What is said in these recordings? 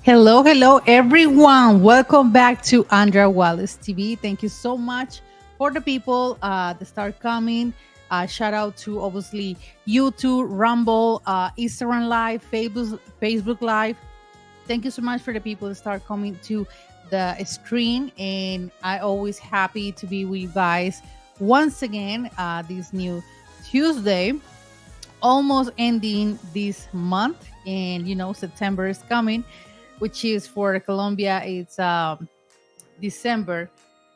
Hello, hello, everyone. Welcome back to Andrea Wallace TV. Thank you so much for the people that start coming. Shout out to obviously YouTube, Rumble, Instagram Live, Facebook Live. Thank you so much for the people that start coming to the screen. And I always happy to be with you guys once again this new Tuesday, almost ending this month. And September is coming, which is for Colombia. It's December.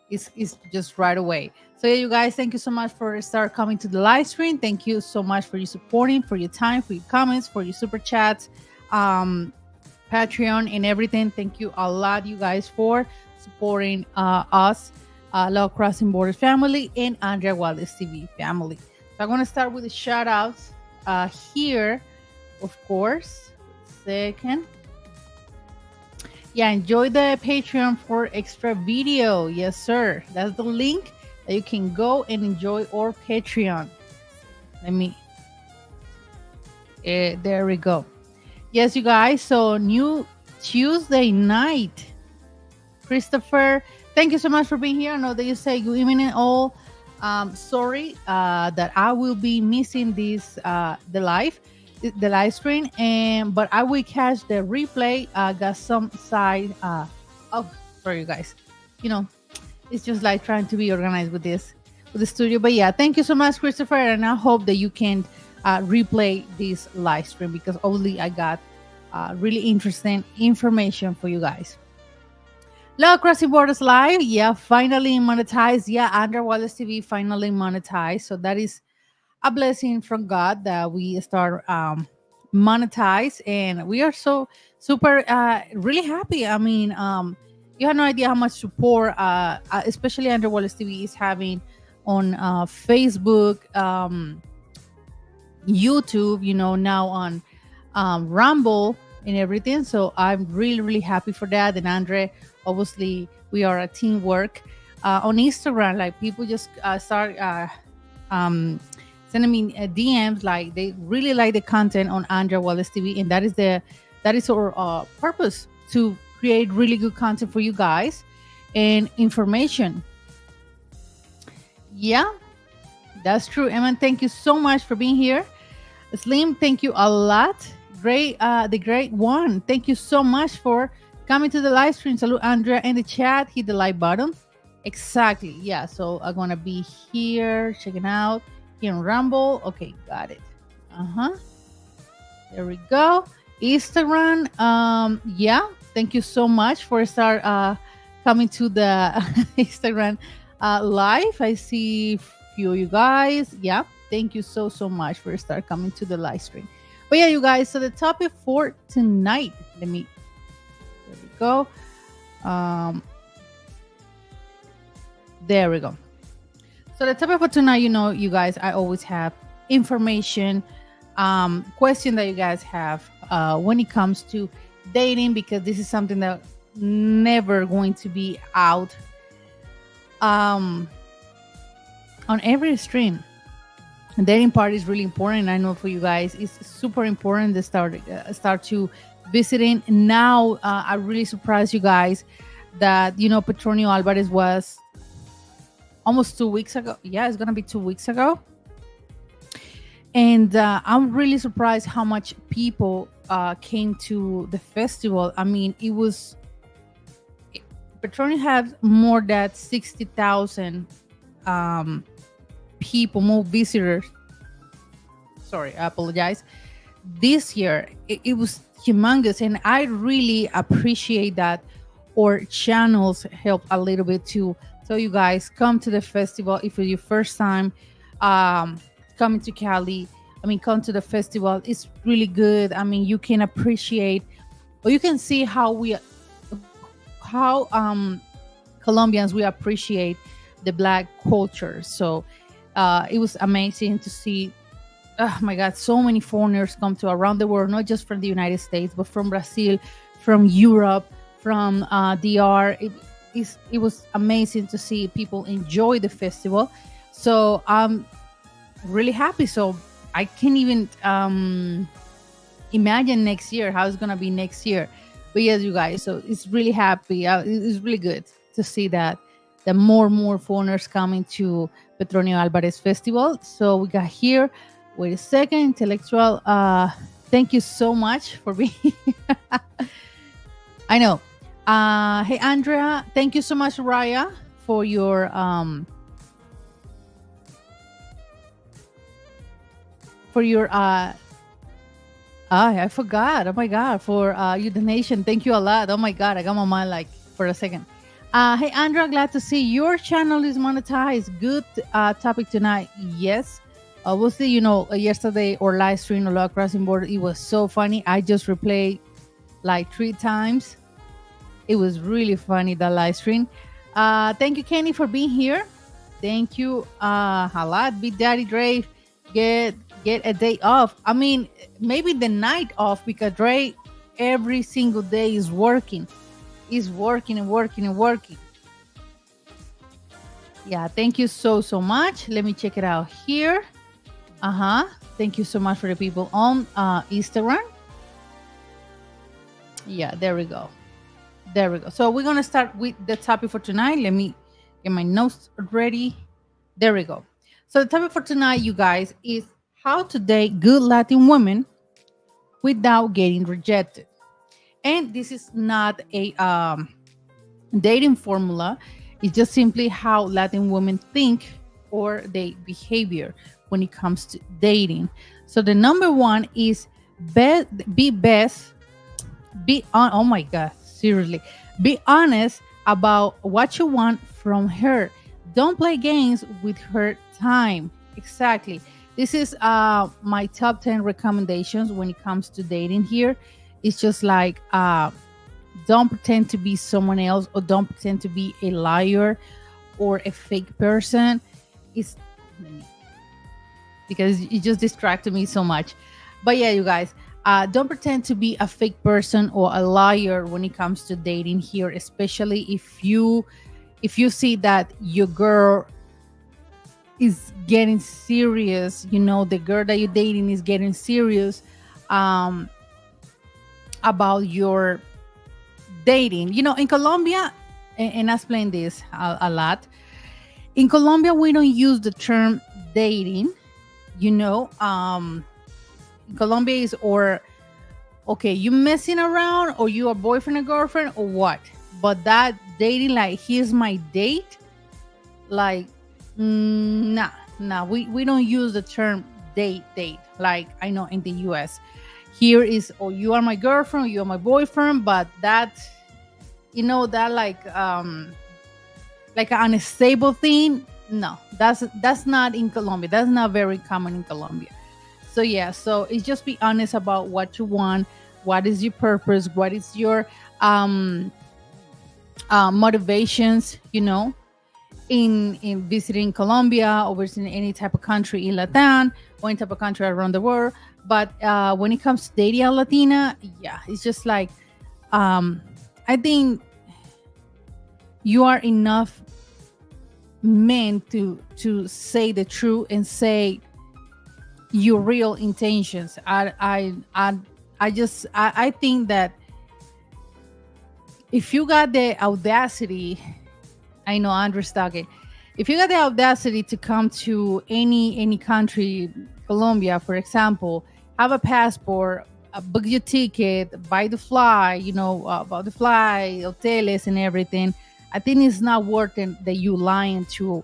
Is just right away. So yeah, you guys, thank you so much for start coming to the live stream. Thank you so much for your supporting, for your time, for your comments, for your super chats, Patreon, and everything. Thank you a lot, you guys, for supporting us, Law Crossing Borders family, and Andrea Wallace TV family. So I'm gonna start with the shout outs here, of course. Second. Yeah, enjoy the Patreon for extra video. Yes, sir. That's the link that you can go and enjoy our Patreon. There we go. Yes, you guys. So new Tuesday night. Christopher, thank you so much for being here. I know that you say good evening all. Sorry that I will be missing this the live stream, but I will catch the replay. Got some side sorry, you guys, it's just like trying to be organized with the studio. But yeah, thank you so much, Christopher, and I hope that you can replay this live stream, because only I got really interesting information for you guys. Law Crossing Borders Live, yeah, finally monetized. Yeah, Andrea Wallace TV finally monetized, so that is a blessing from God that we start monetize, and we are so super really happy. I mean, you have no idea how much support, especially Andrea Wallace TV is having on Facebook, YouTube, now on Rumble and everything. So I'm really, really happy for that. And Andre, obviously, we are a teamwork. On Instagram, like people just start sending me DMs, like they really like the content on Andrea Wallace TV, and that is our purpose, to create really good content for you guys and information. Yeah, that's true. Emma, thank you so much for being here. Slim, thank you a lot. Great, the great one. Thank you so much for coming to the live stream. Salute Andrea in the chat. Hit the like button. Exactly. Yeah. So I'm gonna be here checking out here on Rumble. Okay, got it. There we go. Instagram. Yeah. Thank you so much for start coming to the Instagram live. I see few of you guys. Yeah. Thank you so much for start coming to the live stream. But yeah, you guys, so the topic for tonight, there we go. There we go. So the topic for tonight, you guys, I always have information, question that you guys have when it comes to dating, because this is something that never going to be out on every stream. And dating part is really important. I know for you guys, it's super important to start to visiting. Now, I really surprised you guys that, Petronio Alvarez was almost 2 weeks ago. Yeah, it's going to be 2 weeks ago. And I'm really surprised how much people came to the festival. I mean, Petronio had more than 60,000 people, more visitors. Sorry, I apologize. This year, it was humongous. And I really appreciate that our channels help a little bit to tell you guys, come to the festival. If it's your first time coming to Cali, I mean, come to the festival. It's really good. I mean, you can appreciate, or you can see how Colombians, we appreciate the Black culture. So it was amazing to see. Oh my God, so many foreigners come to around the world, not just from the United States, but from Brazil, from Europe, from DR. It was amazing to see people enjoy the festival. So I'm really happy. So I can't even imagine next year, how it's going to be next year. But yes, you guys, so it's really happy. It's really good to see that the more foreigners coming to Petronio Alvarez Festival. So we got here. Wait a second, intellectual. Thank you so much for being. I know. Hey Andrea, thank you so much, Raya, for your I forgot. Oh my god, for your donation. Thank you a lot. Oh my god, I got my mind like for a second. Hey Andrea, glad to see your channel is monetized. Good topic tonight. Yes. We'll see, yesterday or live stream Law Crossing Board, it was so funny. I just replayed like 3 times. It was really funny, the live stream. Thank you, Kenny, for being here. Thank you a lot. Big Daddy Dre, get a day off. I mean, maybe the night off, because Dre every single day is working. He's working and working and working. Yeah, thank you so much. Let me check it out here. Thank you so much for the people on Instagram. Yeah, there we go. So we're gonna start with the topic for tonight. Let me get my notes ready. There we go. So the topic for tonight, you guys, is how to date good Latin women without getting rejected. And this is not a dating formula. It's just simply how Latin women think or their behavior when it comes to dating. So the number one is oh my god, seriously, be honest about what you want from her. Don't play games with her time. Exactly. This is my top 10 recommendations when it comes to dating here. It's just like don't pretend to be someone else, or don't pretend to be a liar or a fake person. It's because it just distracted me so much. But yeah, you guys, don't pretend to be a fake person or a liar when it comes to dating here, especially if you see that your girl is getting serious. The girl that you're dating is getting serious about your dating. In Colombia, and I explain this a lot. In Colombia, we don't use the term dating. Colombia is, or okay, you messing around, or you a boyfriend or girlfriend, or what? But that dating, like, here's my date, like, nah. We don't use the term date like I know in the US. Here is, oh, you are my girlfriend, or you are my boyfriend, but that, that like an unstable thing. No, that's not in Colombia. That's not very common in Colombia. So yeah, so it's just be honest about what you want, what is your purpose, what is your motivations, in visiting Colombia, or visiting any type of country in Latin, or any type of country around the world. But when it comes to dating a Latina, yeah, it's just like I think you are enough men to say the truth and say your real intentions. I think that if you got the audacity, I know Andrew's talking, if you got the audacity to come to any country, Colombia, for example, have a passport, book your ticket, buy the fly, about the fly, hoteles and everything, I think it's not worth it that you lying to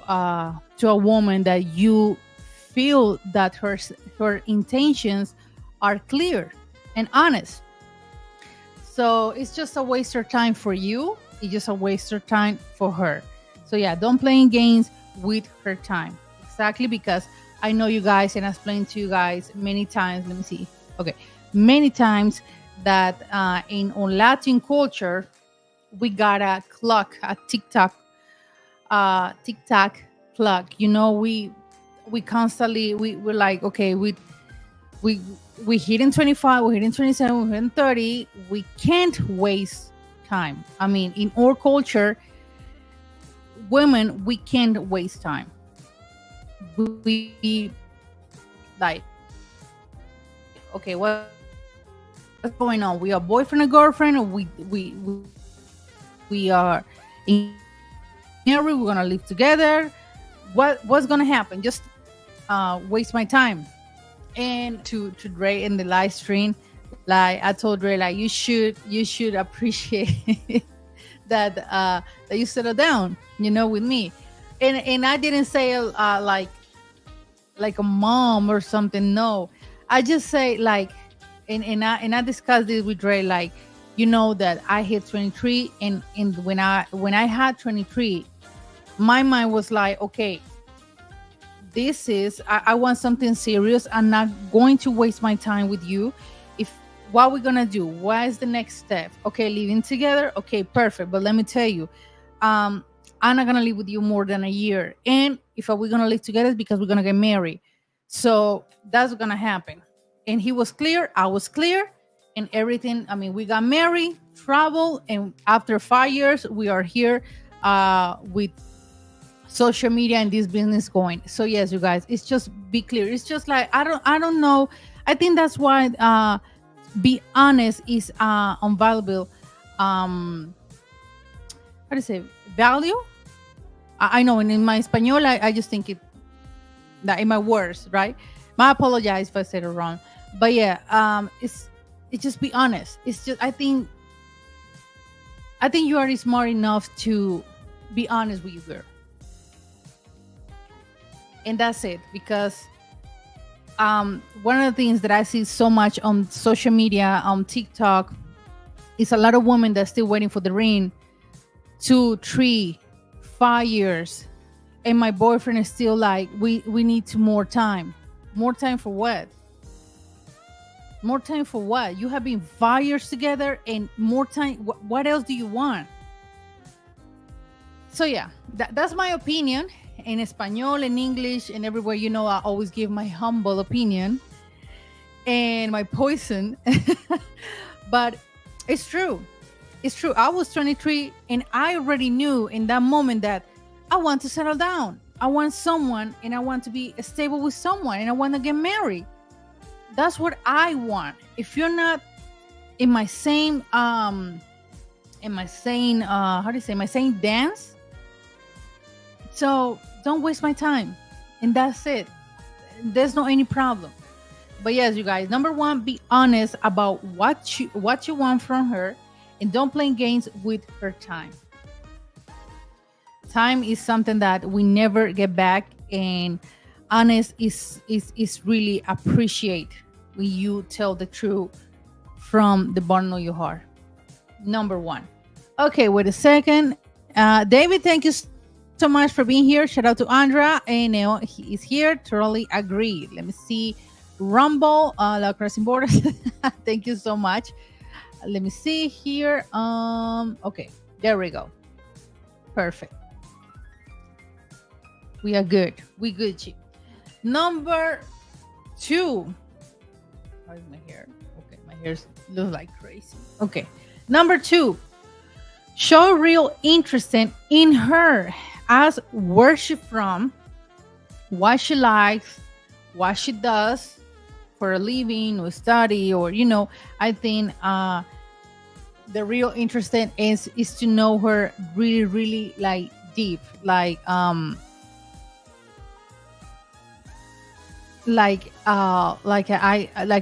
a woman that you feel that her intentions are clear and honest. So it's just a waste of time for you. It's just a waste of time for her. So yeah, don't play in games with her time. Exactly, because I know you guys, and I explained to you guys many times. Let me see. Okay, many times that in on Latin culture, we got a clock, a TikTok clock. We constantly we're like, okay, we hitting 25, we're hitting 27, we're hitting 30. We can't waste time. I mean, in our culture, women, we can't waste time. We like, okay, what What's going on? We are boyfriend and girlfriend, or we are engaged, we're gonna get married, we're gonna live together. What's gonna happen? Just waste my time. And to Dre in the live stream, like I told Dre, like you should appreciate that that you settle down, with me. And I didn't say like a mom or something. No, I just say like, and I discussed this with Dre, like, that I hit 23, and when I had 23, my mind was like, okay, this is I want something serious. I'm not going to waste my time with you. If What we're gonna do, what is the next step? Okay, living together, okay, perfect. But let me tell you, um I'm not gonna live with you more than a year, and if we're gonna live together, it's because we're gonna get married. So that's gonna happen. And he was clear, I was clear, and everything. I mean, we got married, travel, and after 5 years we are here with social media and this business going. So yes, you guys, it's just be clear. It's just like, I don't know. I think that's why be honest is unvaluable. How do you say value? I know, and in my Espanol, I just think it that in my words, right? I apologize if I said it wrong. But yeah, it's just be honest. It's just I think you are smart enough to be honest with your girl, and that's it. Because one of the things that I see so much on social media, on TikTok, is a lot of women that's still waiting for the ring, 2, 3, 5 years, and my boyfriend is still like, we need to more time. More time for what? More time for what? You have been 5 years together, and more time. What else do you want? So yeah, that's my opinion in Espanol and English and everywhere. I always give my humble opinion and my poison. But it's true. It's true. I was 23, and I already knew in that moment that I want to settle down. I want someone, and I want to be stable with someone, and I want to get married. That's what I want. If you're not in my same how do you say, my same dance, so don't waste my time. And that's it. There's no any problem. But yes, you guys, number one, be honest about what you want from her, and don't play games with her time. Time is something that we never get back, and honest is really appreciate when you tell the truth from the bottom of your heart. Number one. Okay, wait a second. David, thank you so much for being here. Shout out to Andra, and he is here. Totally agree. Let me see. Rumble, La Crossing Borders. Thank you so much. Let me see here. Okay, there we go. Perfect. We are good. We Gucci. Number two. How is my hair? Okay, my hair looks like crazy. Okay. Number two. Show real interest in her. Ask where she from, what she likes, what she does for a living or study, or I think the real interest is to know her really, really like deep, like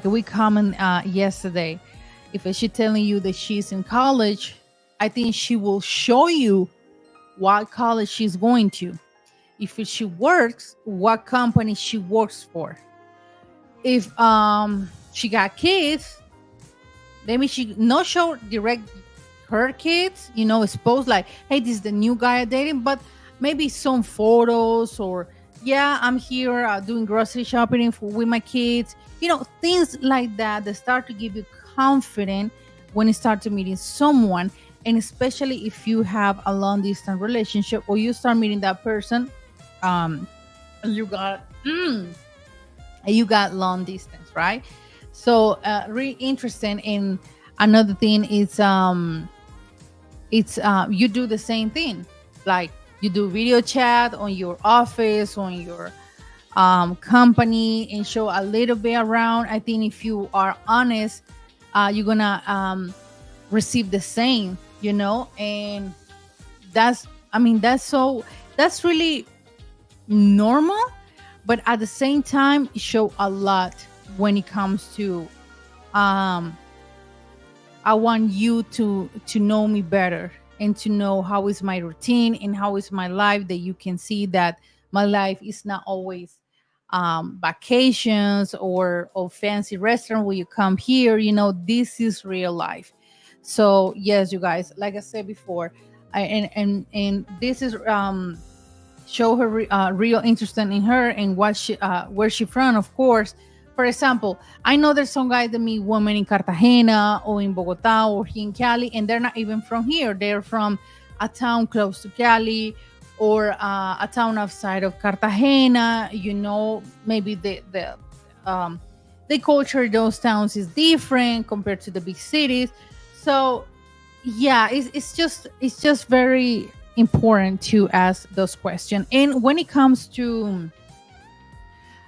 we comment yesterday. If she telling you that she's in college, I think she will show you what college she's going to. If she works, what company she works for. If she got kids, maybe she not show direct her kids, expose like, hey, this is the new guy I'm dating, but maybe some photos, or yeah, I'm here doing grocery shopping with my kids, things like that start to give you confidence when you start to meeting someone. And especially if you have a long distance relationship, or you start meeting that person, you got long distance, right? So really interesting. And another thing is it's you do the same thing, like you do video chat on your office, on your company, and show a little bit around. I think if you are honest, you're gonna receive the same, and that's, I mean, that's really normal, but at the same time it show a lot when it comes to, um I want you to know me better, and to know how is my routine and how is my life, that you can see that my life is not always vacations or fancy restaurant where you come here. This is real life. So yes, you guys, like I said before, and this is show her real interest in her and what she where she from, of course. For example, I know there's some guys that meet women in Cartagena or in Bogota or here in Cali, and they're not even from here. They're from a town close to Cali, or a town outside of Cartagena. Maybe the culture in those towns is different compared to the big cities. So yeah, it's just very important to ask those questions. And when it comes to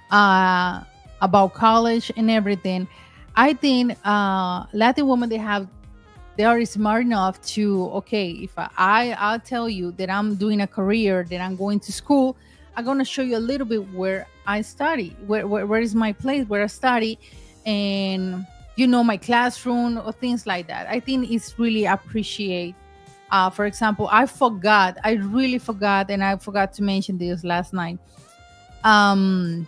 uh about college and everything, I think Latin women, they are smart enough to, okay, if I'll tell you that I'm doing a career, that I'm going to school, I'm going to show you a little bit where I study, where is my place where I study, and my classroom or things like that. I think it's really appreciate. For example, I really forgot, and I forgot to mention this last night. um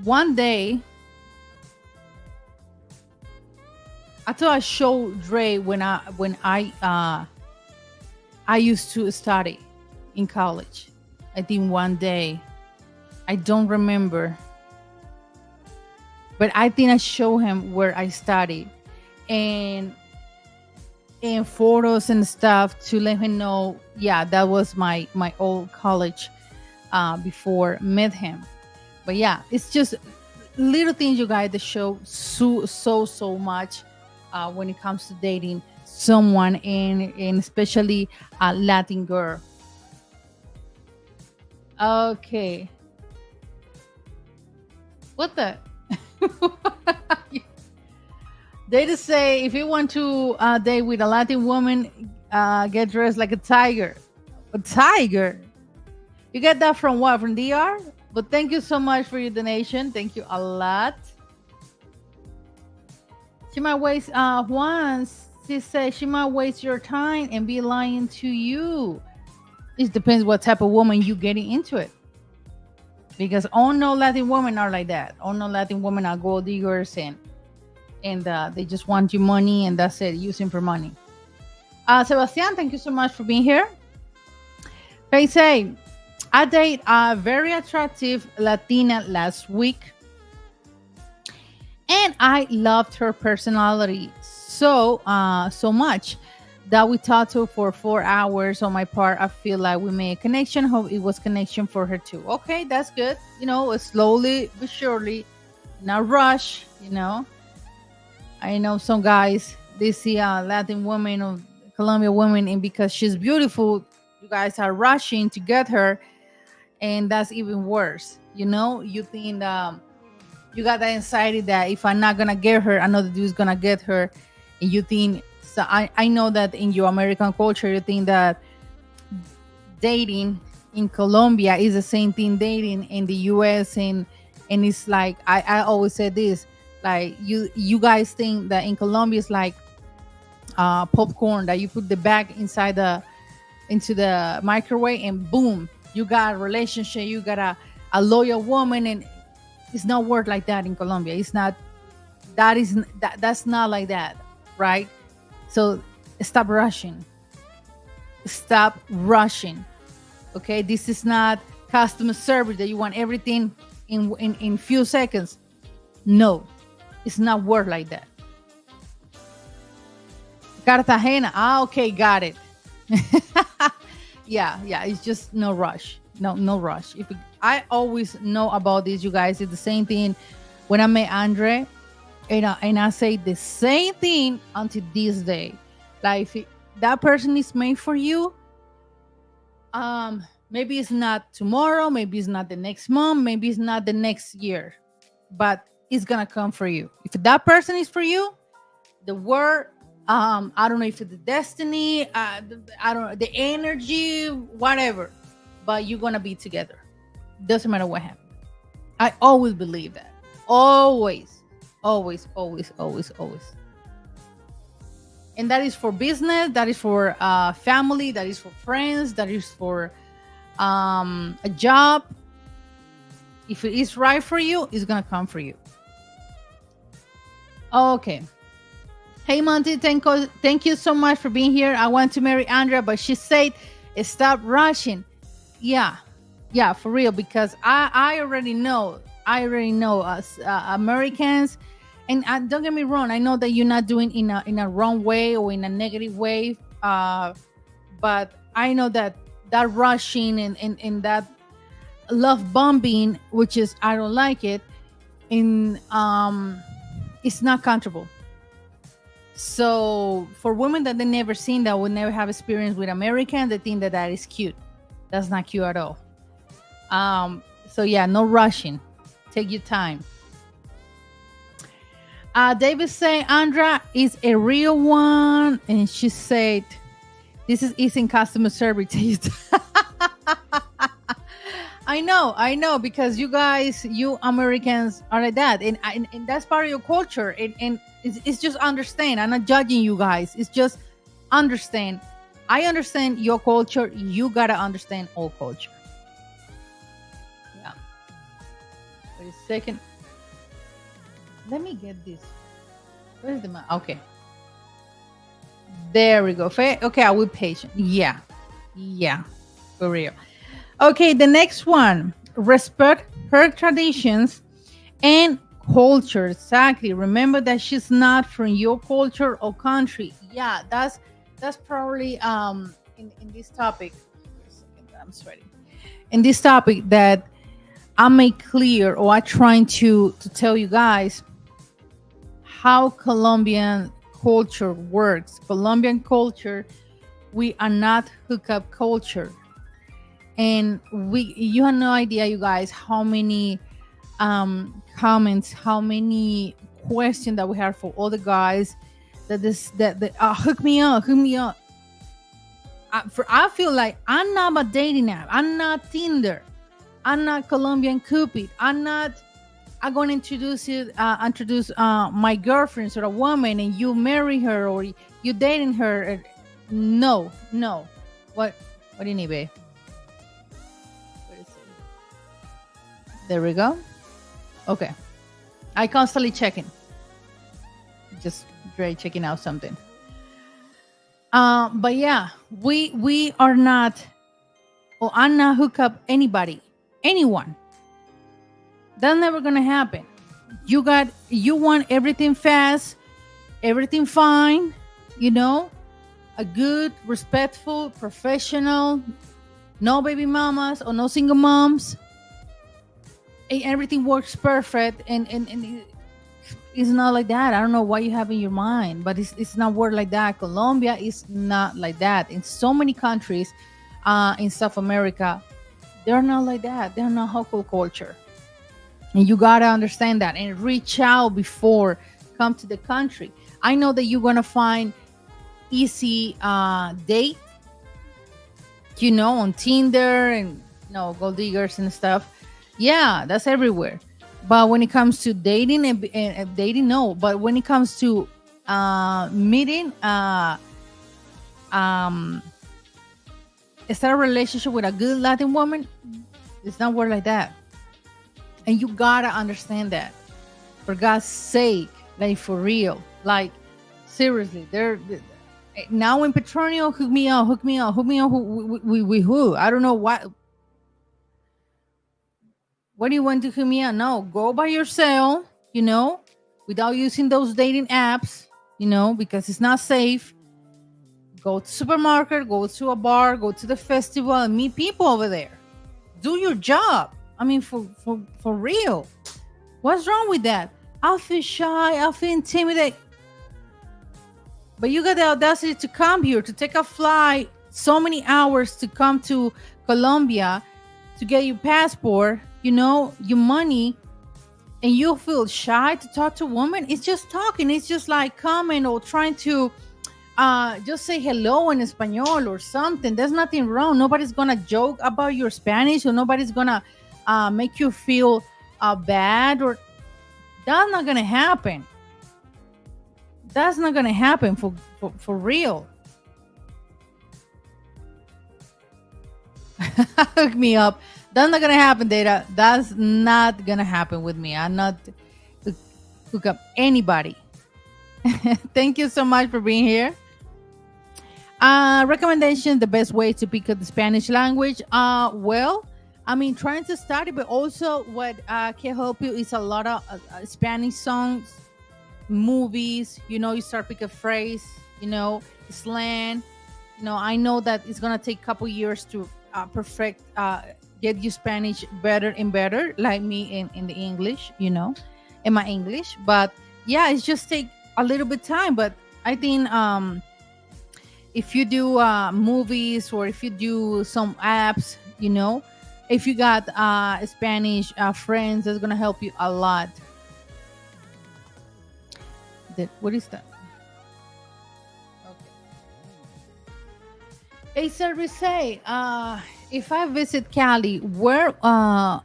One day, I thought I showed Dre when I used to study in college. I think one day, I don't remember, but I think I showed him where I studied, and photos and stuff to let him know. Yeah, that was my old college before met him. But yeah, it's just little things, you guys, that show so much when it comes to dating someone, and especially a Latin girl. Okay, what the? They just say, if you want to date with a Latin woman, get dressed like a tiger. A tiger? You get that from what? From DR? But thank you so much for your donation. Thank you a lot. She might waste once. She said she might waste your time and be lying to you. It depends what type of woman you getting into it. Because all no Latin women are like that. All no Latin women are gold diggers, and they just want your money, and that's it. Using for money. Sebastian, thank you so much for being here. They say, I date a very attractive Latina last week, and I loved her personality so much that we talked to for 4 hours. On my part, I feel like we made a connection. Hope it was connection for her too. Okay, that's good. Slowly but surely, not rush. I know some guys, they see a Latin woman or Colombian woman, and because she's beautiful, you guys are rushing to get her, and that's even worse. You think you got that anxiety that if I'm not gonna get her, another dude's gonna get her, and you think. So I know that in your American culture, you think that dating in Colombia is the same thing dating in the US, and it's like I always say this, like you guys think that in Colombia it's like popcorn, that you put the bag into the microwave, and boom, you got a relationship, you got a loyal woman, and it's not work like that in Colombia. It's not. That's not like that, right? So stop rushing. Stop rushing. Okay, this is not customer service that you want everything in few seconds. No, it's not work like that. Cartagena. Okay, got it. Yeah, it's just no rush. No rush. I always know about this, you guys. It's the same thing when I met Andre, and I say the same thing until this day. Like, that person is made for you, maybe it's not tomorrow, maybe it's not the next month, maybe it's not the next year, but is gonna come for you. If that person is for you, the word, I don't know if it's the destiny, I don't know, the energy, whatever, but you're gonna be together. Doesn't matter what happens. I always believe that. Always, always, always, always, always. And that is for business, that is for family, that is for friends, that is for a job. If it is right for you, it's gonna come for you. Okay. Hey Monty, thank you so much for being here. I want to marry Andrea, but she said stop rushing. Yeah, yeah, for real, because I already know. Us Americans, and don't get me wrong, I know that you're not doing in a wrong way or in a negative way, but I know that rushing and that love bombing, which is I don't like it, in it's not comfortable. So for women that they never seen, that would never have experience with American, they think that that is cute. That's not cute at all. So yeah, no rushing. Take your time. David saying Andra is a real one, and she said, "This is easy customer service." I know, because you guys, you Americans are like that, and that's part of your culture, and it's just understand. I'm not judging you guys. It's just understand. I understand your culture. You gotta understand all culture. Yeah. Wait a second. Let me get this. Where's the map? Okay. There we go. Okay, I will patient. Yeah. For real. Okay, the next one. Respect her traditions and culture. Exactly. Remember that she's not from your culture or country. Yeah, that's probably in this topic. I'm sweating. In this topic that I make clear, or I trying to tell you guys how Colombian culture works. Colombian culture, we are not hookup culture. And you have no idea, you guys, how many comments, how many questions that we have for all the guys that hook me up. I feel like I'm not a dating app. I'm not Tinder. I'm not Colombian Cupid. I'm going to introduce my girlfriend or a woman, and you marry her or you dating her. No. What do you need, babe? There we go. Okay. I constantly checking. Just checking out something. But yeah, we are not, or I'm not hook up anyone. That's never gonna happen. You want everything fast, everything fine, a good, respectful, professional, no baby mamas or no single moms. Everything works perfect, and it's not like that. I don't know what you have in your mind, but it's not work like that. Colombia is not like that. In so many countries in South America, they're not like that. They're not hustle culture, and you gotta understand that and reach out before come to the country. I know that you're gonna find easy date, on Tinder and gold diggers and stuff. Yeah, that's everywhere. But when it comes to dating and dating, no. But when it comes to meeting, start a relationship with a good Latin woman, it's not work like that. And you gotta understand that. For God's sake, like for real, like seriously, they're now in Petronio. Hook me up. With who? I don't know what. What do you want to hook me up? No, go by yourself, without using those dating apps, because it's not safe. Go to supermarket, go to a bar, go to the festival and meet people over there. Do your job. I mean, for real. What's wrong with that? I feel shy. I feel intimidated. But you got the audacity to come here, to take a flight so many hours to come to Colombia to get your passport, your money, and you feel shy to talk to a woman, it's just talking. It's just like coming or trying to just say hello in Espanol or something. There's nothing wrong. Nobody's gonna joke about your Spanish, or nobody's gonna make you feel bad, or that's not gonna happen. That's not gonna happen for real. Hook me up. That's not gonna happen, Data. That's not gonna happen with me. I'm not hook up anybody. Thank you so much for being here. Recommendation: the best way to pick up the Spanish language. Well, I mean, trying to study, but also what can help you is a lot of Spanish songs, movies. You start pick a phrase. Slang. I know that it's gonna take a couple years to perfect, get you Spanish better and better, like me in the English. In my English, but yeah, it's just take a little bit time. But I think if you do movies, or if you do some apps, if you got Spanish friends, that's gonna help you a lot. What is that? Hey, service, say, if I visit Cali, where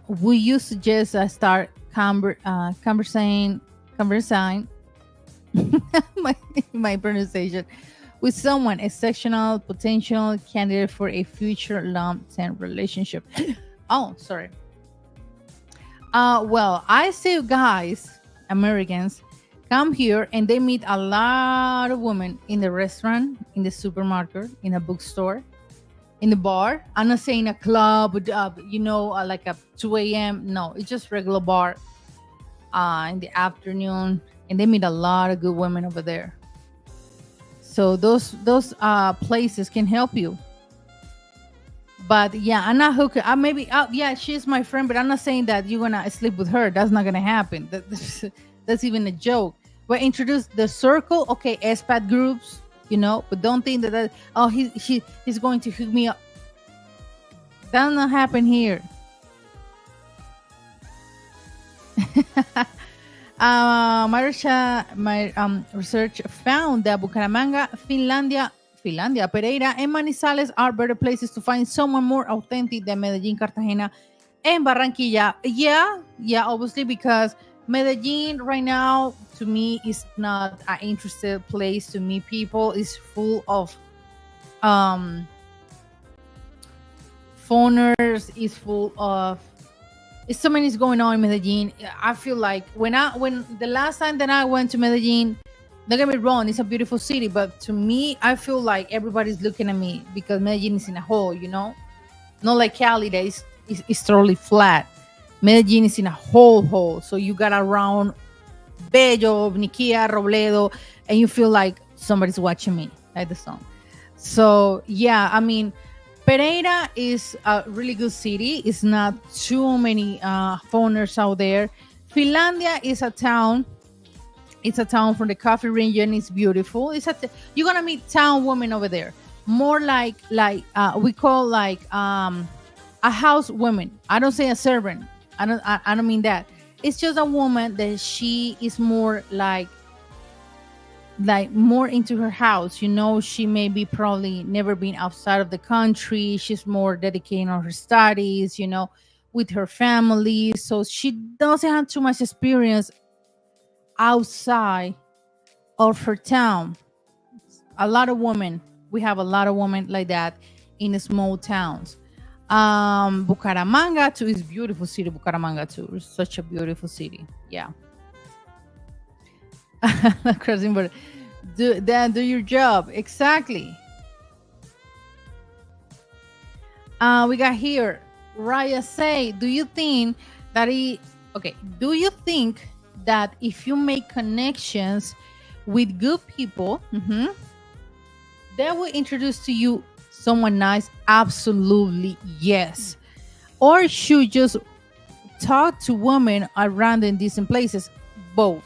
will you suggest I start conversing my, my pronunciation with someone, exceptional potential candidate for a future long-term relationship? Oh, sorry. Well, I see guys, Americans, come here and they meet a lot of women in the restaurant, in the supermarket, in a bookstore, in the bar. I'm not saying a club, like a 2 a.m. No, it's just regular bar in the afternoon. And they meet a lot of good women over there. So those places can help you. But yeah, I'm not hooking. Yeah, she's my friend, but I'm not saying that you're gonna sleep with her. That's not gonna happen. That's even a joke. But introduce the circle, okay, expat groups, but don't think that he's going to hook me up. That'll not happen here. My research found that Bucaramanga, Finlandia, Pereira, and Manizales are better places to find someone more authentic than Medellin, Cartagena, and Barranquilla. Yeah, obviously, because Medellin right now, to me, is not an interested place to meet people. It's full of phoners. It's full of so many is going on in Medellin. I feel like when the last time that I went to Medellin, don't get me wrong, it's a beautiful city, but to me, I feel like everybody's looking at me because Medellin is in a hole, not like Cali that is totally flat. Medellin is in a hole. So you got around Bello, Niquia, Robledo, and you feel like somebody's watching me, like the song. So yeah, I mean, Pereira is a really good city. It's not too many foreigners out there. Finlandia is a town. It's a town from the coffee region. It's beautiful. You're gonna meet town women over there. More like we call like a house woman. I don't say a servant. I don't mean that. It's just a woman that she is more like more into her house. She may be probably never been outside of the country. She's more dedicated on her studies, with her family. So she doesn't have too much experience outside of her town. We have a lot of women like that in the small towns. Bucaramanga too is beautiful city. Bucaramanga too is such a beautiful city. Yeah. Crossing border. Do your job. Exactly. We got here Raya say, do you think that if you make connections with good people, they will introduce to you someone nice? Absolutely yes. Or should just talk to women around in decent places? Both.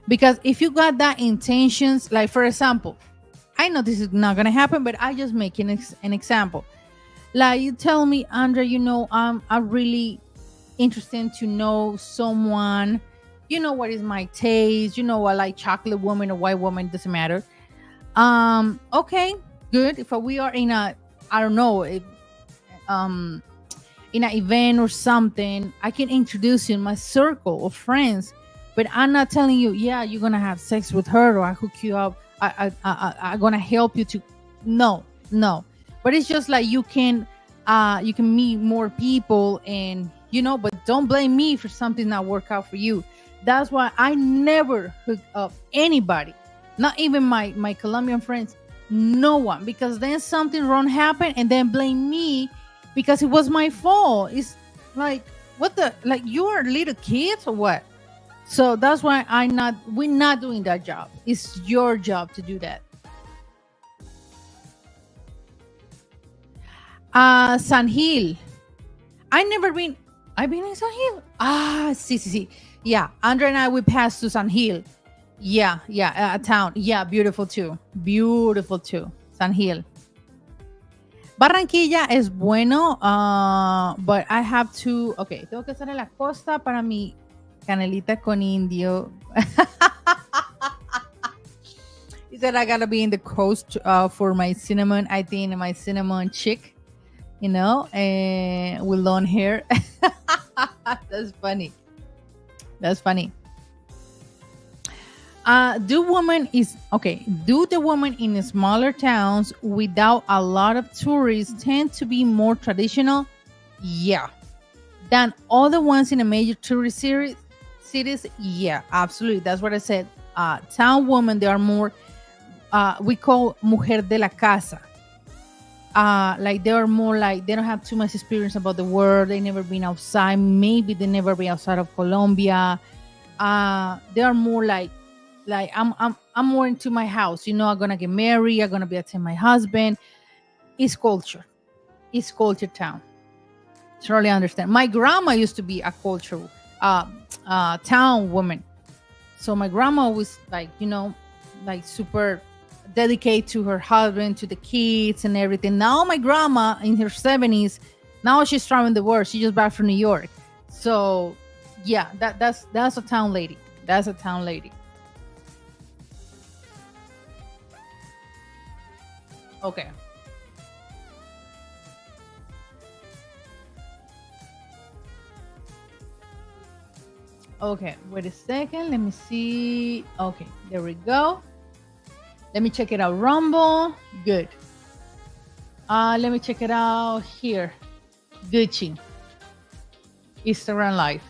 Because if you got that intentions, like for example, I know this is not gonna happen, but I just make an example. Like you tell me, Andre, I'm really interested to know someone. You know what is my taste. You know I like chocolate woman or white woman, doesn't matter. Okay, good. If we are in a, I don't know, um in an event or something, I can introduce you in my circle of friends. But I'm not telling you, yeah, you're gonna have sex with her or I hook you up. I'm gonna help you to. No, no. But it's just like you can meet more people, and but don't blame me for something not work out for you. That's why I never hook up anybody, not even my Colombian friends, no one, because then something wrong happened and then blame me because it was my fault. It's like, what the, like, you are little kids or what? So that's why we're not doing that job. It's your job to do that. San Gil. I never been. I've been in San Gil. See. Yeah, Andre and I, we passed to San Gil. Yeah, a town. Yeah, beautiful too. Beautiful too. San Gil. Barranquilla es bueno, but I have to. Okay, tengo que estar en la costa para mi canelita con indio. He said I gotta be in the coast for my cinnamon. I think my cinnamon chick, and with long hair. That's funny. That's funny. Do the women in smaller towns without a lot of tourists tend to be more traditional? Yeah. Than other ones in a major tourist cities? Yeah, absolutely. That's what I said. Town women, they are more, we call mujer de la casa. Like they are more like, they don't have too much experience about the world. They never been outside. Maybe they never been outside of Colombia. They are more like I'm more into my house. I'm gonna get married. I'm gonna be attend my husband. It's culture. It's culture town. Totally understand. My grandma used to be a culture town woman. So my grandma was like, like super dedicated to her husband, to the kids and everything. Now my grandma in her 70s, now she's traveling the world. She just back from New York. So yeah, that's a town lady. That's a town lady. Okay. Okay, wait a second. Let me see. Okay, there we go. Let me check it out. Rumble. Good. Let me check it out here. Gucci. Instagram Live.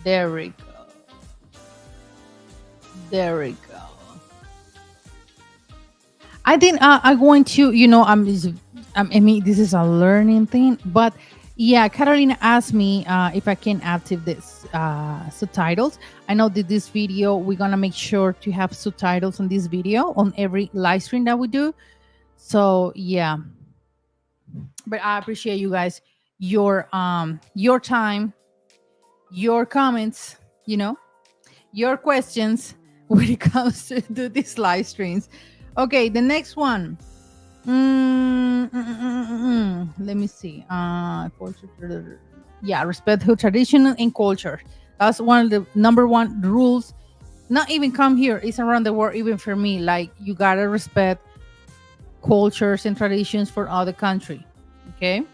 There we go. There we go. I think I'm going to, I mean, this is a learning thing, but yeah, Carolina asked me if I can active this subtitles. I know that this video, we're going to make sure to have subtitles on this video on every live stream that we do. So yeah, but I appreciate you guys, your time, your comments, your questions when it comes to do these live streams. Okay, the next one. Let me see. Culture. Yeah, respect her tradition and culture. That's one of the number one rules. Not even come here. It's around the world, even for me. Like, you gotta respect cultures and traditions for other country. Okay.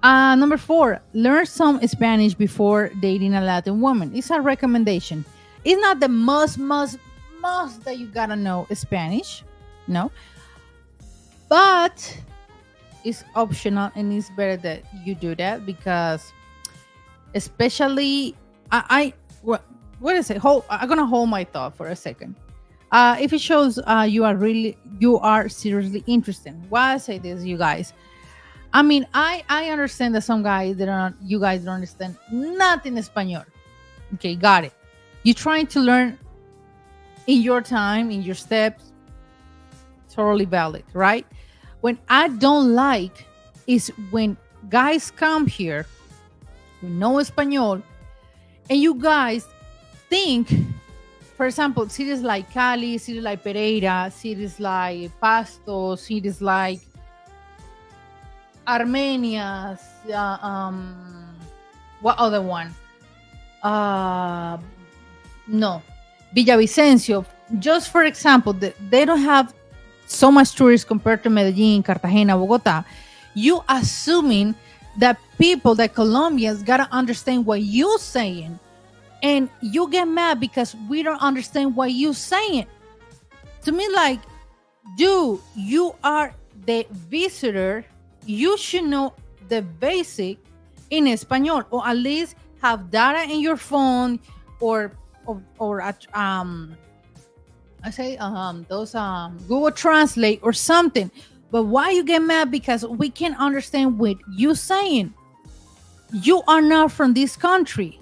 Number 4, learn some Spanish before dating a Latin woman. It's a recommendation. It's not the must that you gotta know Spanish. No. But it's optional and it's better that you do that because especially what is it? I'm gonna hold my thought for a second. If it shows you are seriously interested. Why I say this, you guys? I mean, I understand that some guys you guys don't understand nothing Espanol. Okay, got it. You're trying to learn in your time, in your steps. Totally valid, right? When I don't like is when guys come here with no Espanol and you guys think, for example, cities like Cali, cities like Pereira, cities like Pasto, cities like Armenia. What other one? Uh, no, Villavicencio. Just for example, they don't have so much tourists compared to Medellin, Cartagena, Bogota. You assuming that people, that Colombians, gotta understand what you saying, and you get mad because we don't understand what you saying. To me, like, dude, you are the visitor. You should know the basic in Espanol, or at least have data in your phone, or I say those Google Translate or something. But why you get mad because we can't understand what you saying? You are not from this country.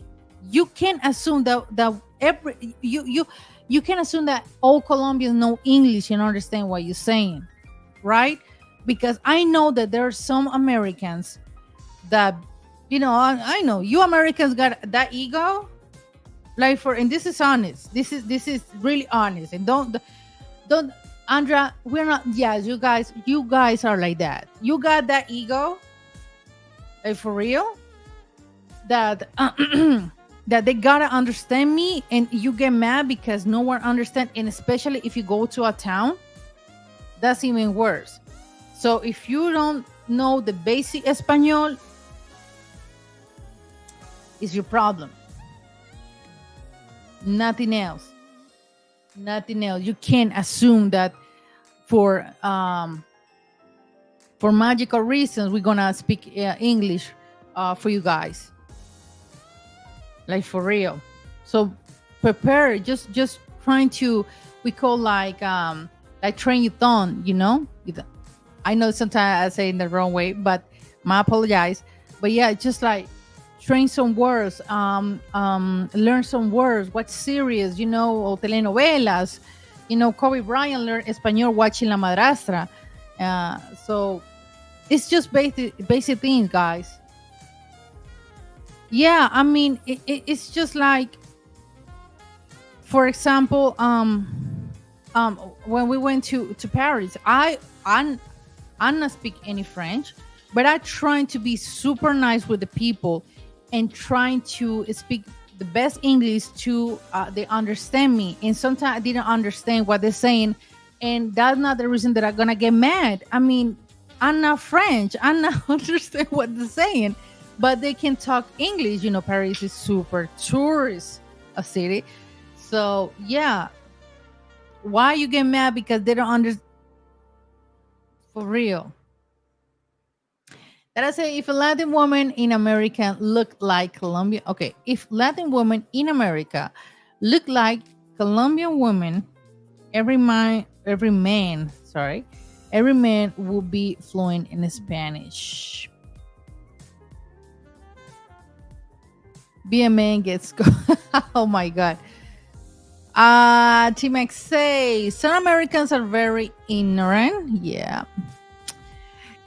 You can't assume that every you can assume that all Colombians know English and understand what you're saying, right? Because I know that there are some Americans that, I know you Americans got that ego, like, and this is honest. This is really honest, and don't Andra, we're not. Yes, you guys are like that. You got that ego, like, for real, that that they gotta understand me, and you get mad because no one understand. And especially if you go to a town, that's even worse. So if you don't know the basic Espanol, it's your problem. Nothing else. Nothing else. You can't assume that for magical reasons we're gonna speak English for you guys, like, for real. So prepare. Just trying to, we call, like train your tongue. I know sometimes I say in the wrong way, but I apologize. But yeah, just like train some words, learn some words, watch series, or telenovelas. Kobe Bryant learned Espanol watching La Madrastra. So it's just basic things, guys. Yeah, I mean, it's just like, for example, when we went to Paris, I'm not speak any French, but I trying to be super nice with the people and trying to speak the best English to they understand me. And sometimes I didn't understand what they're saying, and that's not the reason that I'm gonna get mad. I mean, I'm not French. I'm not understand what they're saying, but they can talk English. Paris is super tourist a city, so yeah. Why you get mad because they don't understand? For real. That I say, if a Latin woman in America looked like Colombian, okay, if Latin woman in America look like Colombian woman, every man will be fluent in Spanish. Be a man gets oh my god. T-Max say some Americans are very ignorant. Yeah.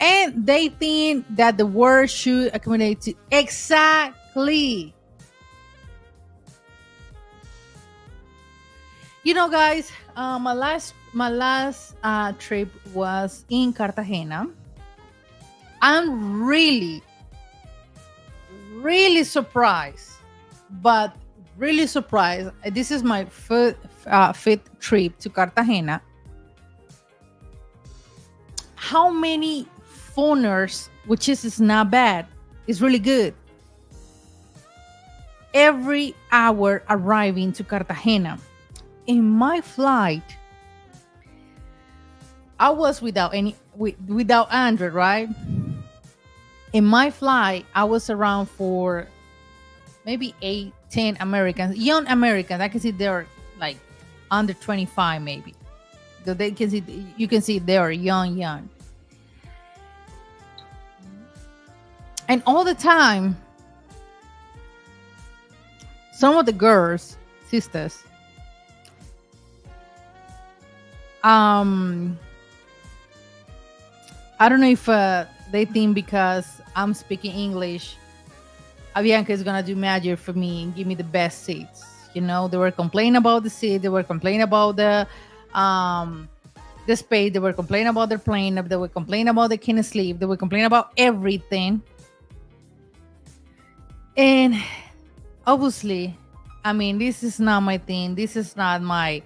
And they think that the word should accommodate to exactly. Guys, my last trip was in Cartagena. I'm really, really surprised, but really surprised. This is my fifth trip to Cartagena. How many phoners, which is not bad, it's really good. Every hour arriving to Cartagena. In my flight, I was without Android, right? In my flight, I was around for maybe 8-10 Americans, young Americans. I can see they're like under 25, maybe. So you can see they're young. And all the time, some of the girls, sisters, I don't know if they think because I'm speaking English, Avianca is gonna do magic for me and give me the best seats. They were complaining about the seat. They were complaining about the the space. They were complaining about their plane. They were complaining about they can't sleep. They were complaining about everything. And obviously, I mean, this is not my thing. This is not my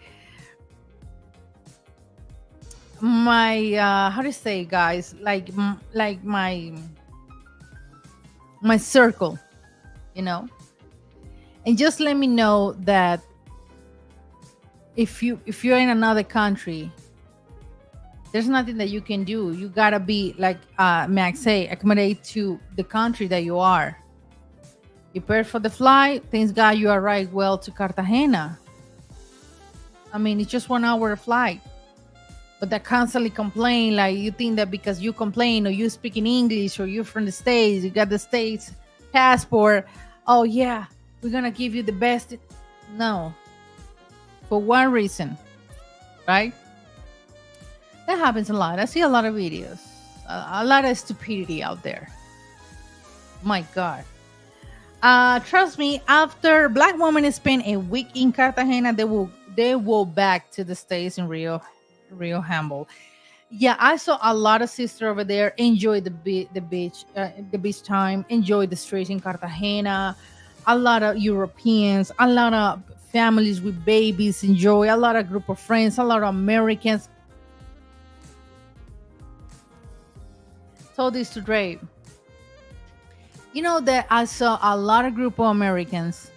how to say, guys, like like my circle, you know. And just let me know that if you're in another country, there's nothing that you can do. You gotta be like Max say, accommodate to the country that you are. You prepared for the flight. Thanks God you arrived well to Cartagena. I mean, it's just 1 hour flight. But that constantly complain, like you think that because you complain or you speak in English or you're from the States, you got the States passport. Oh yeah, we're gonna give you the best. No, for one reason, right? That happens a lot. I see a lot of videos, a lot of stupidity out there. My God. Trust me, after Black women spend a week in Cartagena, they will back to the States in Rio Humble. Yeah, I saw a lot of sisters over there enjoy the beach time, enjoy the streets in Cartagena. A lot of Europeans, a lot of families with babies enjoy. A lot of group of friends, a lot of Americans. Told this to Dre. You know that I saw a lot of group of Americans,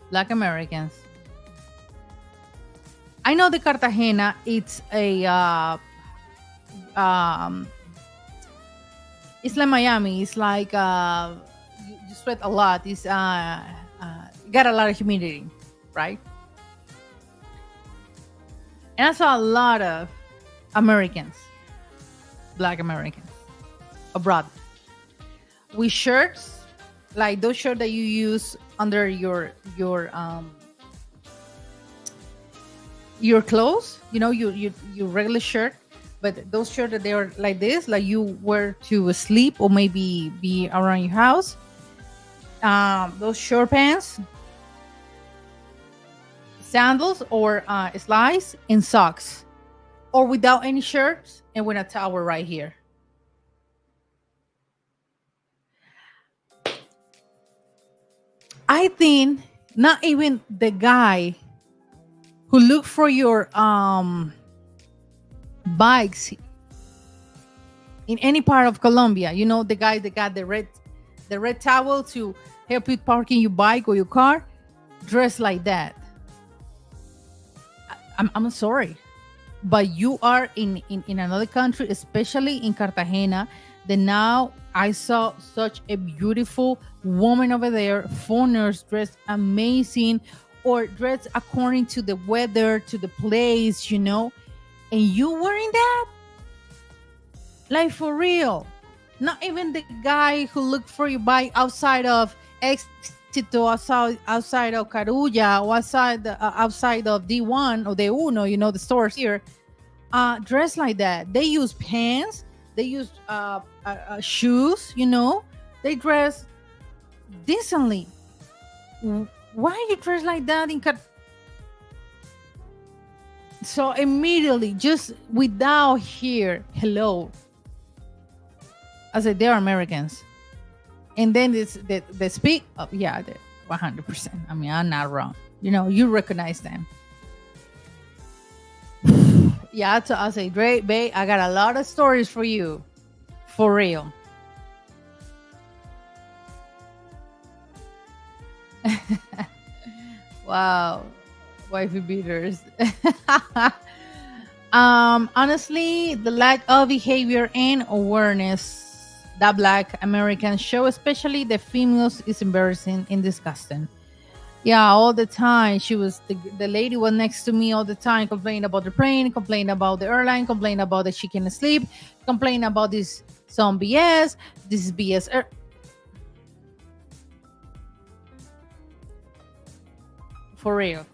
Black Americans. I know the Cartagena. It's a um, it's like Miami. It's like you sweat a lot. It's got a lot of humidity, right? And I saw a lot of Americans, Black Americans, abroad with shirts, like those shirts that you use under your clothes, you know, your regular shirt, but those shirts that they are like this, like you wear to sleep or maybe be around your house. Those short pants, sandals, or slides and socks, or without any shirts and with a towel right here. I think not even the guy who look for your bikes in any part of Colombia. You know, the guy that got the red towel to help you parking your bike or your car, dressed like that. I'm sorry, but you are in another country, especially in Cartagena. That now I saw such a beautiful woman over there, foreigners dressed amazing or dressed according to the weather, to the place, you know, and you wearing that, like for real. Not even the guy who looked for you by outside of Éxito, outside of Carulla, or outside of D1 or De Uno, you know, the stores here, dressed like that. They use pants, they use shoes, you know, they dress decently. Why are you dressed like that in so immediately, just without here, hello, I said they're Americans. And then it's the speak of, yeah, 100%. I mean, I'm not wrong. You know, you recognize them. Yeah, so I say, Dre, babe, I got a lot of stories for you, for real. Wow, wifey beaters. Honestly, the lack of behavior and awareness that Black Americans show, especially the females, is embarrassing and disgusting. Yeah, all the time. The lady was next to me all the time, complaining about the plane, complaining about the airline, complaining about that she can't sleep, complaining about this some BS. This is BS. For real.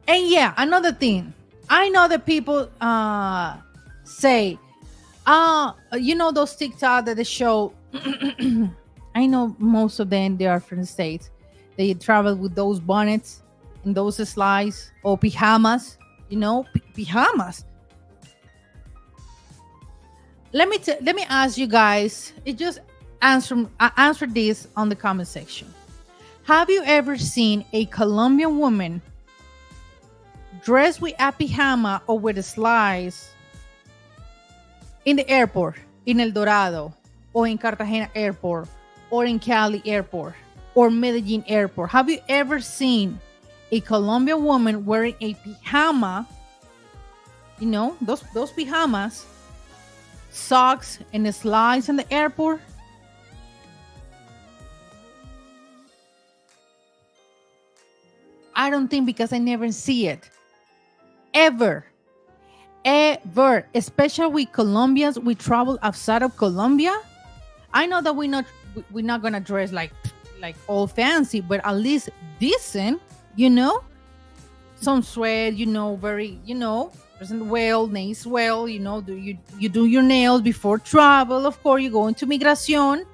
And yeah, another thing. I know that people say, you know, those TikTok that they show. I know most of them, they are from the States. They travel with those bonnets. in those slides or pajamas, pajamas. Let me ask you guys. It just answer this on the comment section. Have you ever seen a Colombian woman dressed with a pajama or with a slides in the airport, in El Dorado, or in Cartagena Airport, or in Cali Airport, or Medellin Airport? Have you ever seen a Colombian woman wearing a pajama? Those pajamas, socks, and slides in the airport? I don't think, because I never see it. Ever. Especially with Colombians, we travel outside of Colombia. I know that we're not gonna dress like all fancy, but at least decent, some sweat, very, present well, nails well, you do your nails before travel. Of course, you go into migration,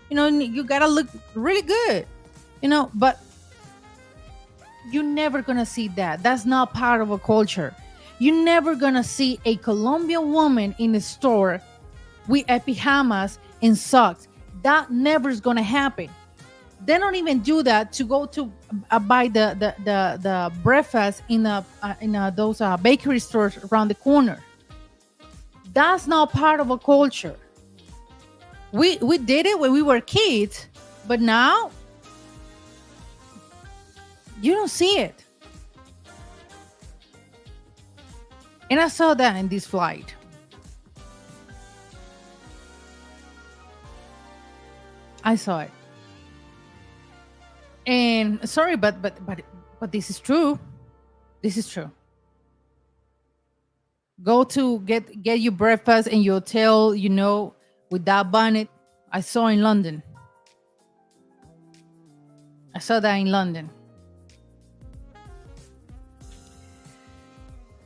you gotta look really good, but you're never gonna see that. That's not part of a culture. You're never gonna see a Colombian woman in the store with a pajamas and socks. That never is gonna happen. They don't even do that to go to buy the breakfast in those bakery stores around the corner. That's not part of a culture. We did it when we were kids, but now you don't see it. And I saw that in this flight. I saw it. And sorry, but this is true. This is true. Go to get your breakfast in your hotel, with that bonnet. I saw in London. I saw that in London.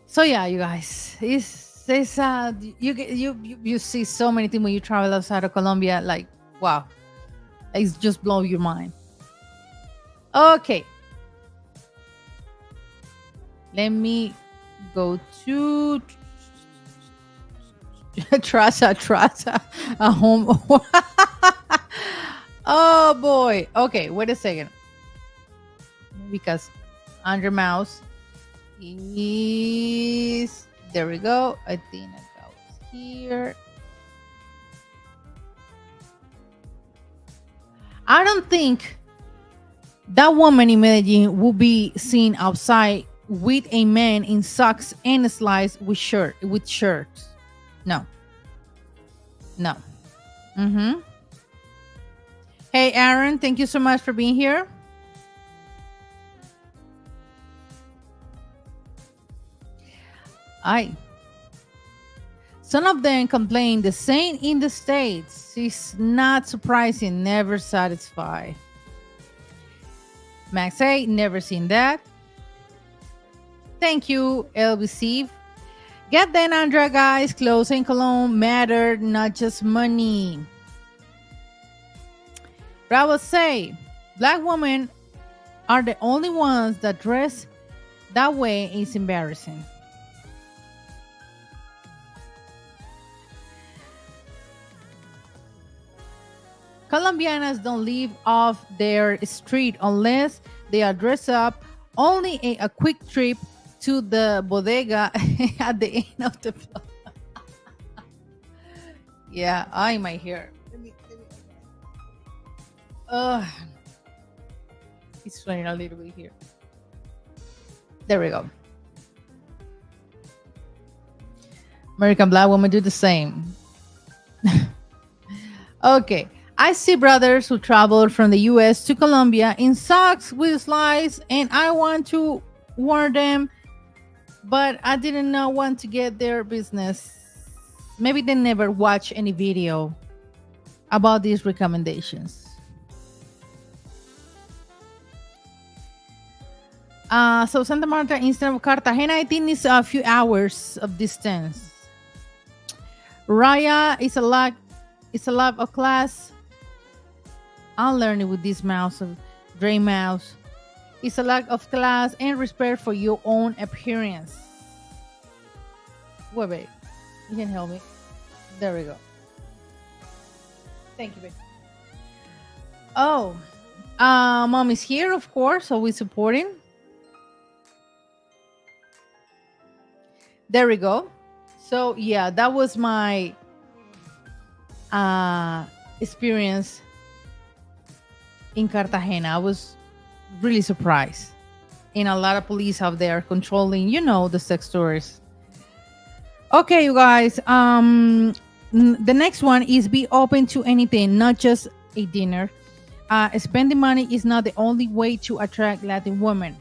So yeah, you guys, it's you see so many things when you travel outside of Colombia. Like, wow, it's just blow your mind. Okay, let me go to Traza a home. Oh boy. Okay, wait a second, because Andrew Mouse is there. We go. I think I was here. I don't think that woman in Medellin will be seen outside with a man in socks and slides with shirts. No. Hey Aaron, thank you so much for being here. Some of them complain the same in the States. It's not surprising, never satisfied. Max A, never seen that. Thank you, LBC. Get then, Andrea, guys. Clothes in Cologne matter, not just money. Bravo say, black women are the only ones that dress that way. It's embarrassing. Colombianas don't leave off their street unless they are dressed up. Only a quick trip to the bodega at the end of the block. Yeah, I might hear. It's raining a little bit here. There we go. American black women do the same. Okay. I see brothers who traveled from the US to Colombia in socks with slides, and I want to warn them, but I didn't know want to get their business. Maybe they never watch any video about these recommendations. So Santa Marta instead of Cartagena, I think it's a few hours of distance. Raya is a lot of class. I'll learn it with this mouse of Dre mouse. It's a lack of class and respect for your own appearance. Wait, wait. You can help me. There we go. Thank you, babe. Oh, mom is here, of course, so we're supporting. There we go. So yeah, that was my experience in Cartagena. I was really surprised. And a lot of police out there controlling, the sex tourists. Okay, you guys. The next one is be open to anything, not just a dinner. Spending money is not the only way to attract Latin women.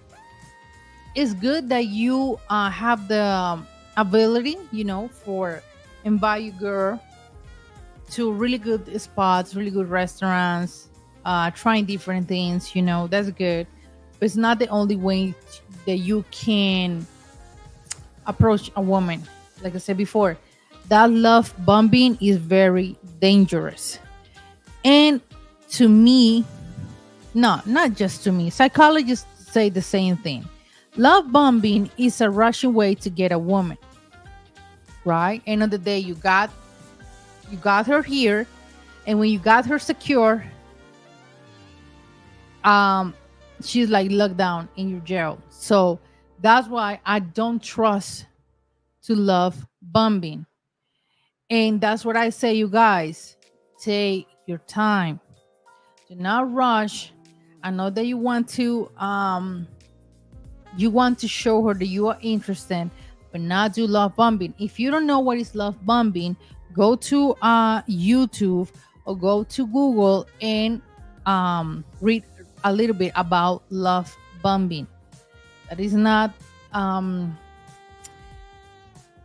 It's good that you have the ability, for invite your girl to really good spots, really good restaurants, trying different things. That's good. But it's not the only way that you can approach a woman. Like I said before, that love bombing is very dangerous. And to me, no, not just to me, psychologists say the same thing. Love bombing is a rushing way to get a woman, right? End of the day, you got her here, and when you got her secure, she's like locked down in your jail. So that's why I don't trust to love bombing. And that's what I say, you guys. Take your time. Do not rush. I know that you want to show her that you are interested, but not do love bombing. If you don't know what is love bombing, go to YouTube or go to Google and read a little bit about love bombing. That is not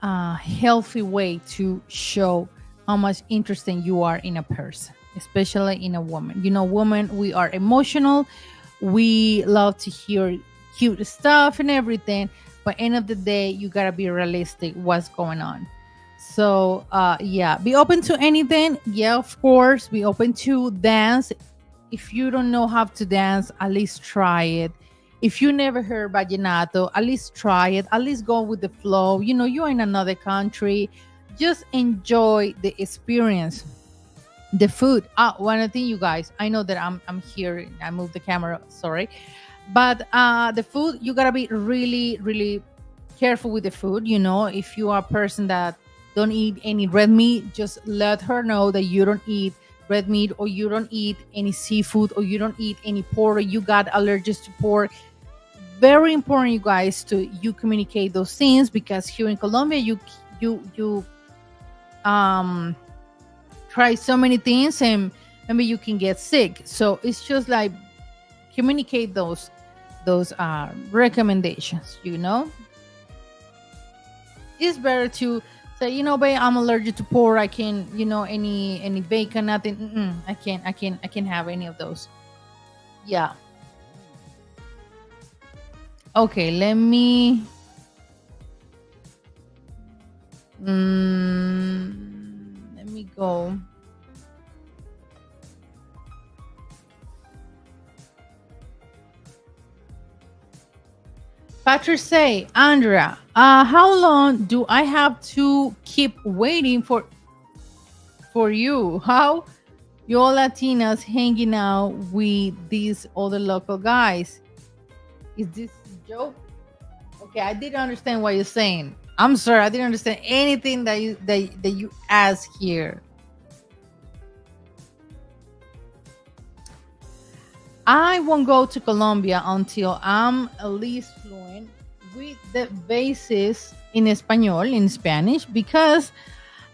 a healthy way to show how much interesting you are in a person, especially in a woman. Women, we are emotional. We love to hear cute stuff and everything, but end of the day, you gotta be realistic what's going on. So yeah, be open to anything. Yeah, of course, be open to dance. If you don't know how to dance, at least try it. If you never heard vallenato, at least try it. At least go with the flow. You're in another country. Just enjoy the experience. The food. One thing, you guys. I know that I'm here. I moved the camera. Sorry, but the food, you gotta be really, really careful with the food. If you are a person that don't eat any red meat, just let her know that you don't eat red meat, or you don't eat any seafood, or you don't eat any pork, or you got allergies to pork. Very important, you guys, to you communicate those things, because here in Colombia, you try so many things and maybe you can get sick. So it's just like communicate those recommendations. It's better to say, babe, I'm allergic to pork. I can, any bacon, nothing. I can't have any of those. Yeah. Okay, let me. Let me go. Patrick say, Andrea, how long do I have to keep waiting for you? How you all Latinas hanging out with these other local guys? Is this a joke? Okay, I didn't understand what you're saying. I'm sorry, I didn't understand anything that you asked here. I won't go to Colombia until I'm at least fluent with the basis in Espanol, in Spanish, because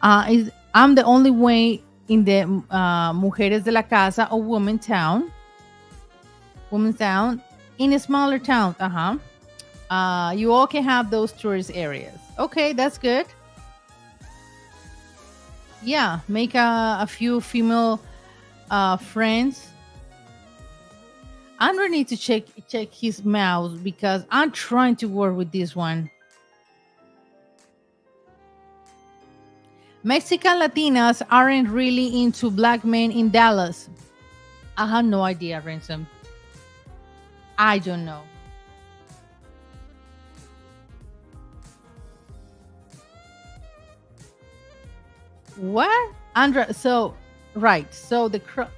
I'm the only way in the Mujeres de la Casa or Women's Town in a smaller town. You all can have those tourist areas. Okay, that's good. Yeah, make a few female friends. Andrew need to check his mouse because I'm trying to work with this one. Mexican Latinas aren't really into black men in Dallas. I have no idea, Ransom. I don't know. What? Andra, so, right. So the cruise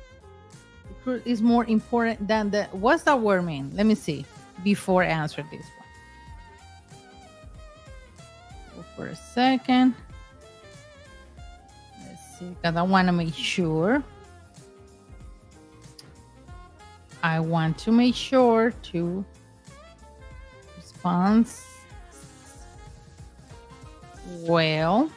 is more important than the, what's that word mean? Let me see before I answer this one. Hold for a second. Let's see, because I want to make sure. I want to make sure to respond well.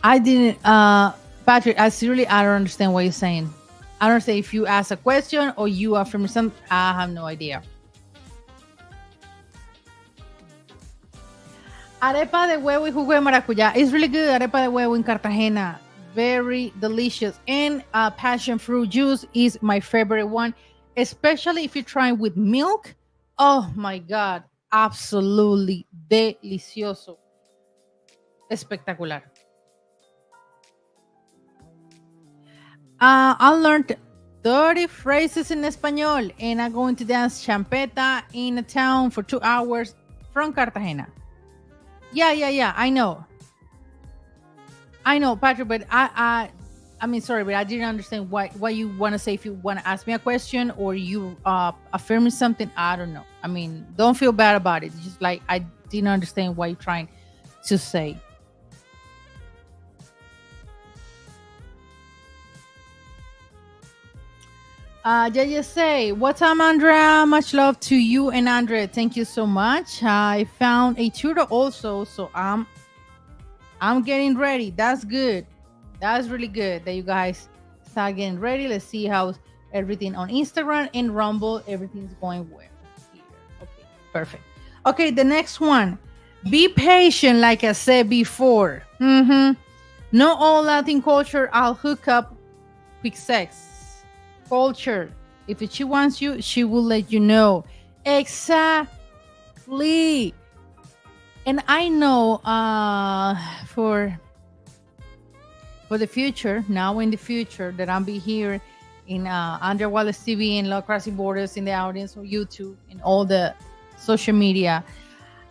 I didn't, Patrick, I don't understand what you're saying. I don't say if you ask a question or you affirm something. I have no idea. Arepa de huevo y jugo de maracuyá. It's really good. Arepa de huevo in Cartagena. Very delicious. And passion fruit juice is my favorite one, especially if you try with milk. Oh my God. Absolutely delicioso. Espectacular. I learned 30 phrases in Espanol and I'm going to dance champeta in a town for 2 hours from Cartagena. Yeah. I know, Patrick, but I mean, sorry, but I didn't understand what you want to say. If you want to ask me a question or you affirm something, I don't know. I mean, don't feel bad about it. It's just like I didn't understand what you're trying to say. JJ say, what's up, Andrea? Much love to you and Andrea. Thank you so much. I found a tutor also, so I'm getting ready. That's good. That's really good that you guys start getting ready. Let's see how everything on Instagram and Rumble, everything's going well here. Okay, perfect. Okay, the next one. Be patient, like I said before. Not all Latin culture, I'll hook up quick sex. Culture. If she wants you, she will let you know. Exactly. And I know for the future, now in the future, that I'll be here in Andrea Wallace TV and Love Crossing Borders in the audience on YouTube and all the social media,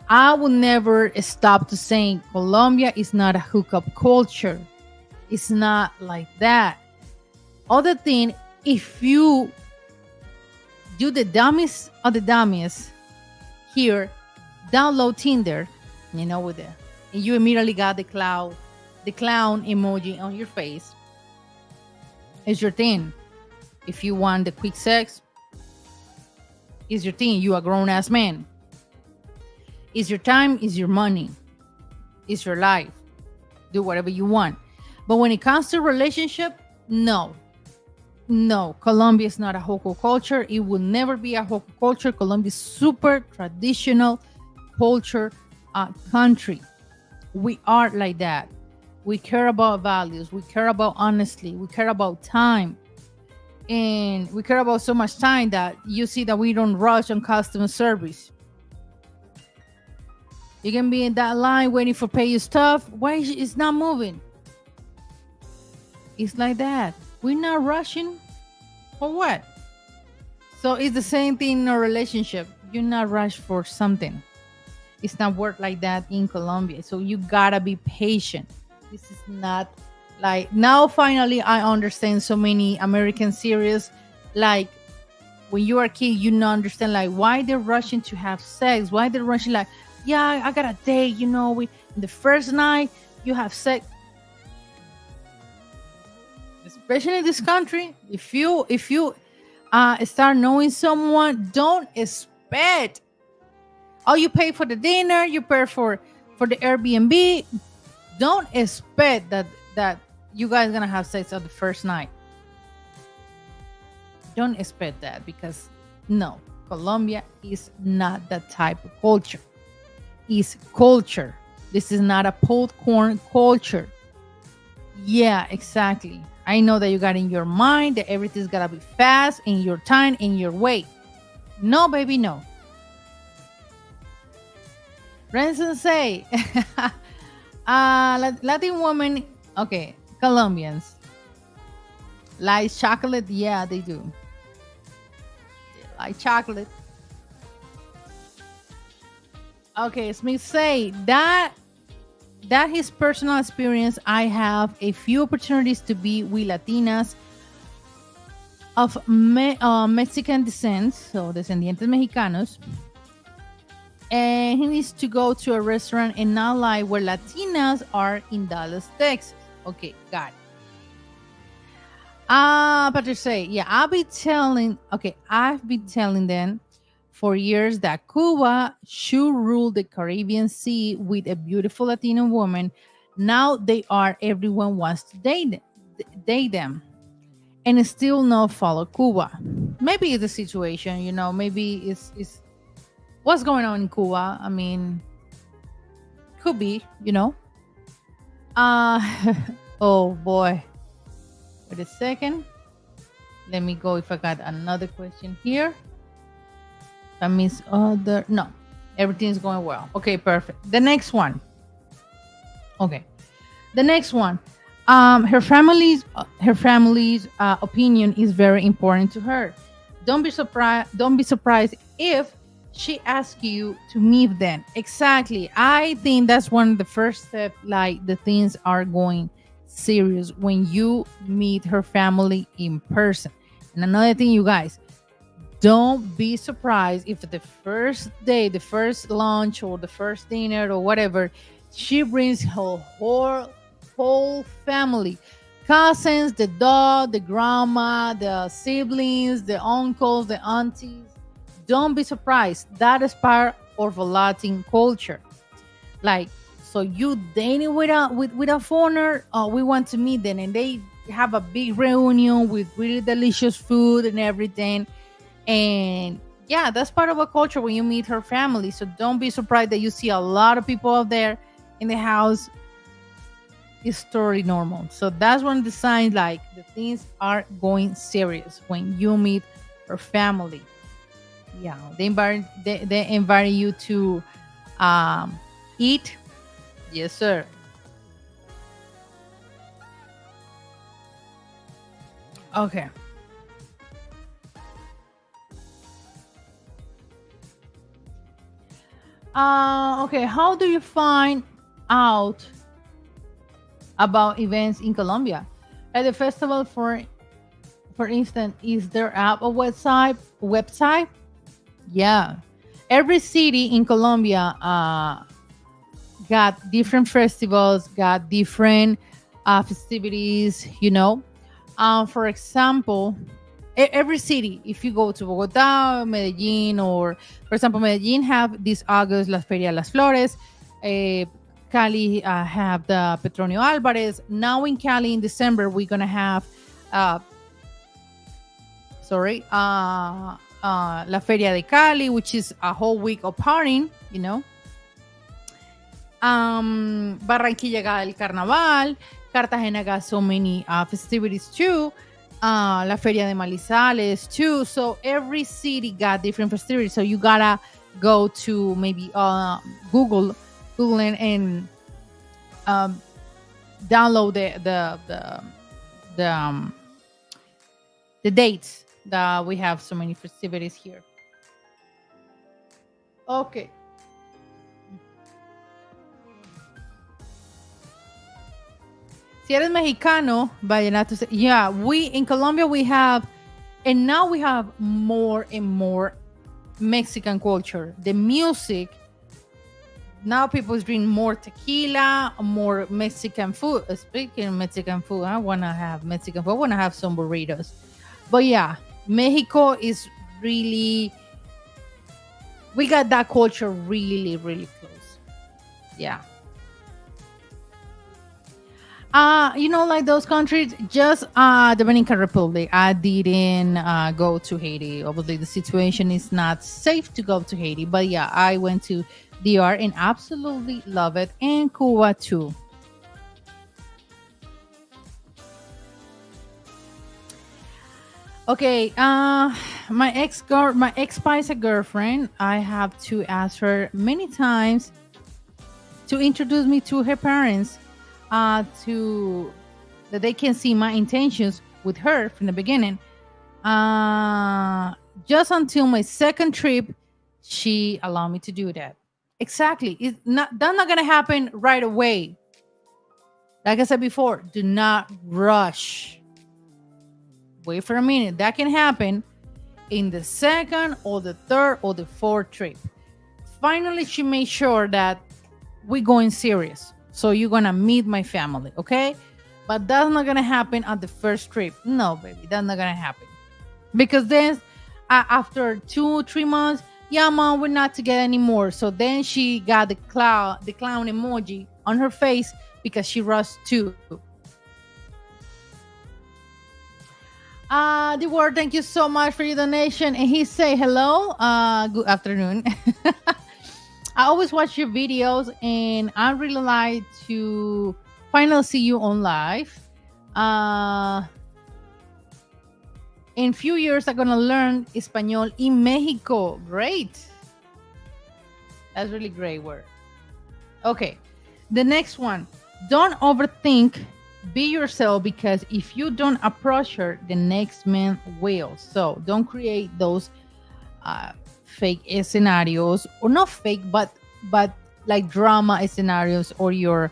I will never stop to saying Colombia is not a hookup culture. It's not like that. Other thing, if you do the dummies of the dummies here, download Tinder, with the, and you immediately got the clown emoji on your face. It's your thing. If you want the quick sex, it's your thing. You a grown ass man. It's your time, it's your money, it's your life. Do whatever you want. But when it comes to relationship, no, Colombia is not a hoko culture. It will never be a hoko culture. Colombia is super traditional culture country. We are like that. We care about values. We care about honesty. We care about time. And we care about so much time that you see that we don't rush on customer service. You can be in that line waiting for pay your stuff. Why is it's not moving? It's like that. We're not rushing for what? So it's the same thing in a relationship. You're not rushed for something. It's not work like that in Colombia. So you gotta be patient. This is not like, now finally I understand so many American series. Like when you are a kid, you don't understand like why they're rushing to have sex. Why they're rushing like, yeah, I got a date. We the first night you have sex. Especially in this country, if you start knowing someone, don't expect. Oh, you pay for the dinner, you pay for the Airbnb. Don't expect that you guys gonna have sex on the first night. Don't expect that, because no, Colombia is not that type of culture. It's culture. This is not a pulled corn culture. Yeah, exactly. I know that you got in your mind that everything's gotta be fast in your time, in your way. No, baby, no. Ransom say, Latin woman, okay, Colombians like chocolate. Yeah, they do. They like chocolate. Okay, Smith say that his personal experience. I have a few opportunities to be with Latinas of Mexican descent, so descendientes mexicanos, and he needs to go to a restaurant in Nala where Latinas are in Dallas, Texas. Okay, got it. But to say, yeah, I've been telling them for years that Cuba should rule the Caribbean Sea with a beautiful Latino woman. Now they are, everyone wants to date them, and still not follow Cuba. Maybe it's the situation, maybe it's what's going on in Cuba. I mean, could be, Uh, oh boy. Wait a second. Let me go if I got another question here. That means other. No, everything's going well. Okay, perfect. The next one. Okay, the next one. Her family's opinion is very important to her. Don't be surprised. Don't be surprised if she asks you to meet them. Exactly. I think that's one of the first steps. Like the things are going serious when you meet her family in person. And another thing, you guys, don't be surprised if the first day, the first lunch, or the first dinner, or whatever, she brings her whole family, cousins, the dog, the grandma, the siblings, the uncles, the aunties. Don't be surprised. That is part of a Latin culture. Like, so you dating with a foreigner? Oh, we want to meet them, and they have a big reunion with really delicious food and everything. And yeah, that's part of a culture when you meet her family. So don't be surprised that you see a lot of people out there in the house. It's totally normal. So that's one of the signs, like the things are going serious when you meet her family. Yeah, they invite you to eat. Yes, sir. Okay. Okay. How do you find out about events in Colombia? At the festival, for instance, is there app or website? Yeah. Every city in Colombia got different festivals, got different festivities. For example, every city, if you go to Bogota, Medellin, or for example, Medellin have this August La Feria de las Flores. Uh, Cali have the Petronio Alvarez. Now in Cali in December, we're gonna have, uh, sorry, La Feria de Cali, which is a whole week of partying. Barranquilla got el Carnaval. Cartagena got so many festivities too. La Feria de Malizales too. So every city got different festivities. So you gotta go to maybe Google and um, download the dates that we have so many festivities here. Okay. Si eres mexicano, vallenato. Yeah, we in Colombia we have, and now we have more and more Mexican culture. The music, now people drink more tequila, more Mexican food. Speaking of Mexican food, I want to have Mexican food. I want to have some burritos. But yeah, Mexico is really, we got that culture really, really close. Yeah. Like those countries, just Dominican Republic. I didn't go to Haiti. Obviously, the situation is not safe to go to Haiti. But yeah, I went to DR and absolutely love it, and Cuba too. Okay, my ex Paisa girlfriend. I have to ask her many times to introduce me to her parents, to that they can see my intentions with her from the beginning. Just until my second trip, she allowed me to do that. Exactly. That's not gonna happen right away. Like I said before, do not rush. Wait for a minute. That can happen in the second or the third or the fourth trip. Finally, she made sure that we're going serious. So you're gonna meet my family, okay? But that's not gonna happen at the first trip. No, baby, that's not gonna happen. Because then, after 2 3 months, yeah, mom, we're not together anymore. So then she got the clown emoji on her face because she rushed too. The word, thank you so much for your donation. And he say hello. Good afternoon. I always watch your videos and I really like to finally see you on live. Uh in few years I'm gonna learn Espanol in Mexico. Great. That's really great word. Okay. The next one. Don't overthink. Be yourself, because if you don't approach her, the next man will. So don't create those uh, fake scenarios, or not fake, but like drama scenarios, or your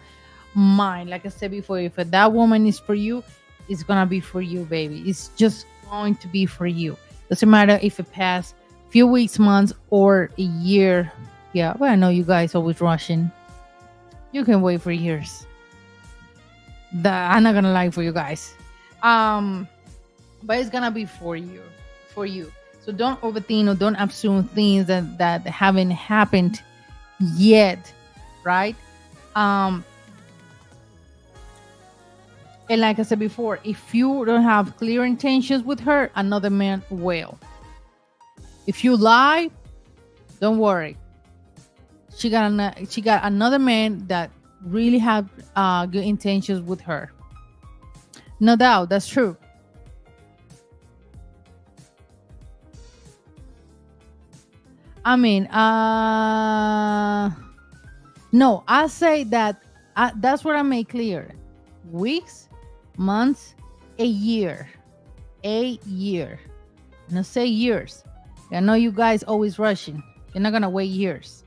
mind. Like I said before, if that woman is for you, it's gonna be for you, baby. It's just going to be for you. Doesn't matter if it passed few weeks, months, or a year. Yeah, but I know you guys always rushing. You can wait for years. I'm not gonna lie for you guys. Um, but it's gonna be for you. So don't overthink or don't assume things that haven't happened yet, right? Um, and like I said before, if you don't have clear intentions with her, another man will. If you lie, don't worry. She got another man that really have good intentions with her. No doubt, that's true. I mean, no, I say that that's what I made clear. Weeks, months, a year, a year. No, say years. I know you guys always rushing. You're not gonna wait years.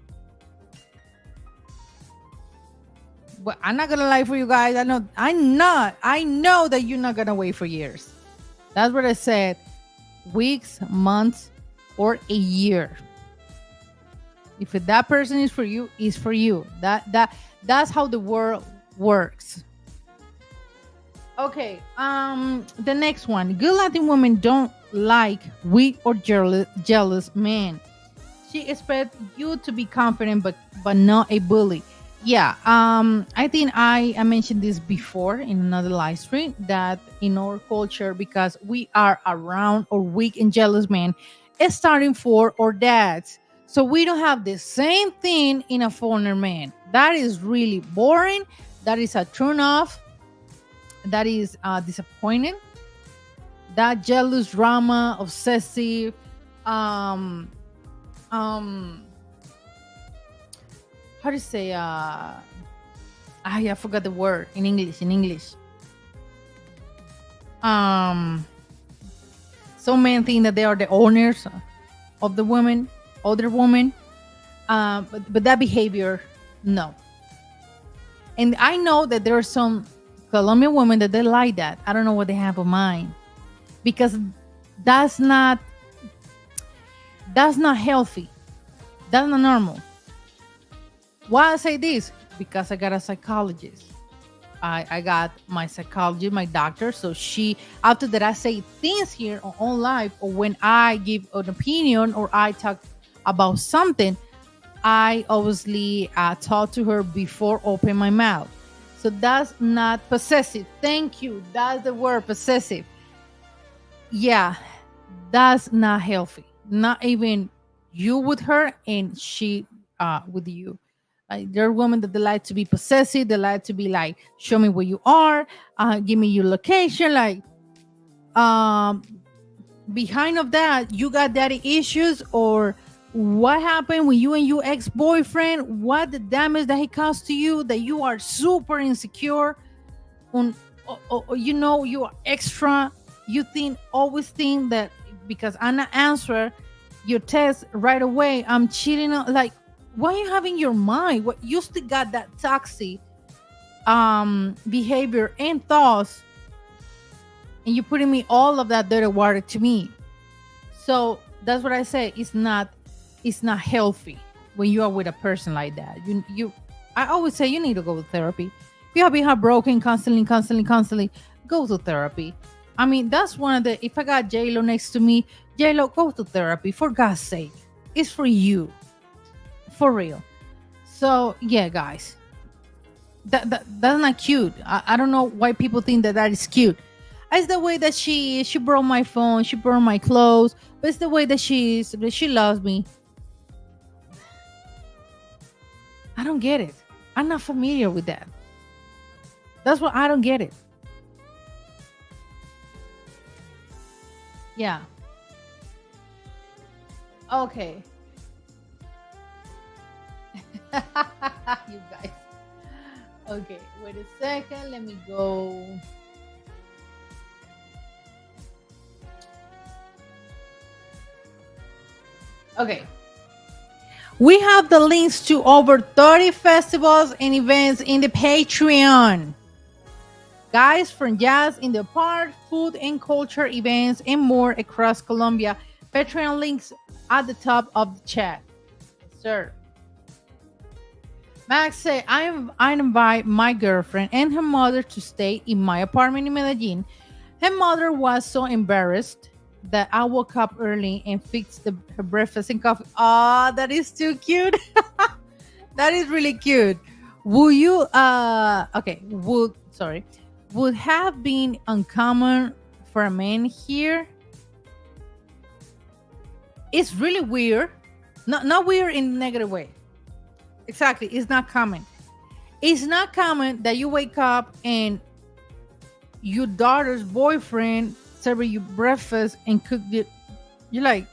But I'm not gonna lie for you guys. I know that you're not gonna wait for years. That's what I said. Weeks, months, or a year. If that person is for you, is for you. That's how the world works. Okay. The next one. Good Latin women don't like weak or jealous men. She expects you to be confident, but not a bully. Yeah. I think I mentioned this before in another live stream, that in our culture, because we are around or weak and jealous men, it's starting for our dads. So we don't have the same thing in a foreigner man. That is really boring. That is a turn off. That is disappointing. That jealous drama, obsessive, um how to say I forgot the word in English. um some men think that they are the owners of the woman, other woman. But that behavior, no. And I know that there are some Colombian women that they like that. I don't know what they have in mind, because that's not healthy. That's not normal. Why I say this? Because I got a psychologist. I got my psychologist, my doctor. So she, after that, I say things here on live, or when I give an opinion or I talk about something, I obviously talk to her before open my mouth. So that's not possessive. Thank you. That's the word, possessive. Yeah, that's not healthy. Not even you with her and she with you. Like, there are women that they like to be possessive. They like to be like, show me where you are, give me your location. Like, um, behind of that, you got daddy issues, or what happened when you and your ex-boyfriend? What the damage that he caused to you? That you are super insecure on, or you are extra. You always think that because Anna answer your text right away, I'm cheating on, like, Why you having your mind? What you still got that toxic behavior and thoughts, and you're putting me all of that dirty water to me. So that's what I say. It's not healthy when you are with a person like that. I always say you need to go to therapy. If you have been heartbroken constantly, go to therapy. I mean, that's one of the. If I got J Lo next to me, J Lo, go to therapy for God's sake. It's for you, for real. So yeah, guys, that's not cute. I don't know why people think that is cute. It's the way that she broke my phone, she burned my clothes, but it's the way that she loves me. I don't get it. I'm not familiar with that. That's what I don't get it. Yeah. Okay. You guys. Okay, wait a second. Let me go. Okay. We have the links to over 30 festivals and events in the Patreon. Guys, from jazz in the park, food and culture events, and more across Colombia. Patreon links at the top of the chat. Yes, sir. Max said, I invite my girlfriend and her mother to stay in my apartment in Medellin. Her mother was so embarrassed that I woke up early and fixed her breakfast and coffee. Oh, that is too cute. That is really cute. Would you okay, would have been uncommon for a man here. It's really weird. Not weird in a negative way. Exactly. It's not common. It's not common that you wake up and your daughter's boyfriend serve you breakfast and cook it. You're like,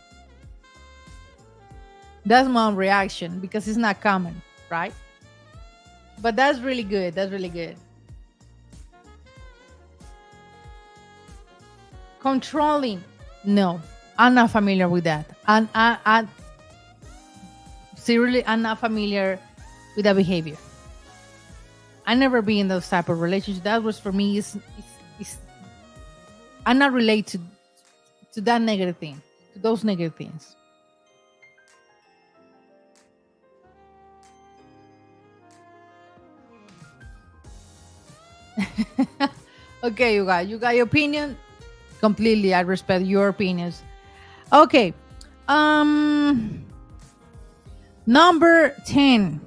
that's my reaction because it's not common, right? But that's really good. That's really good. Controlling. No, I'm not familiar with that. And I seriously, I'm not familiar with that behavior. I never be in those type of relationships. That was for me. Is I'm not relate to that negative thing, to those negative things. Okay, you got your opinion. Completely, I respect your opinions. Okay, um, number 10.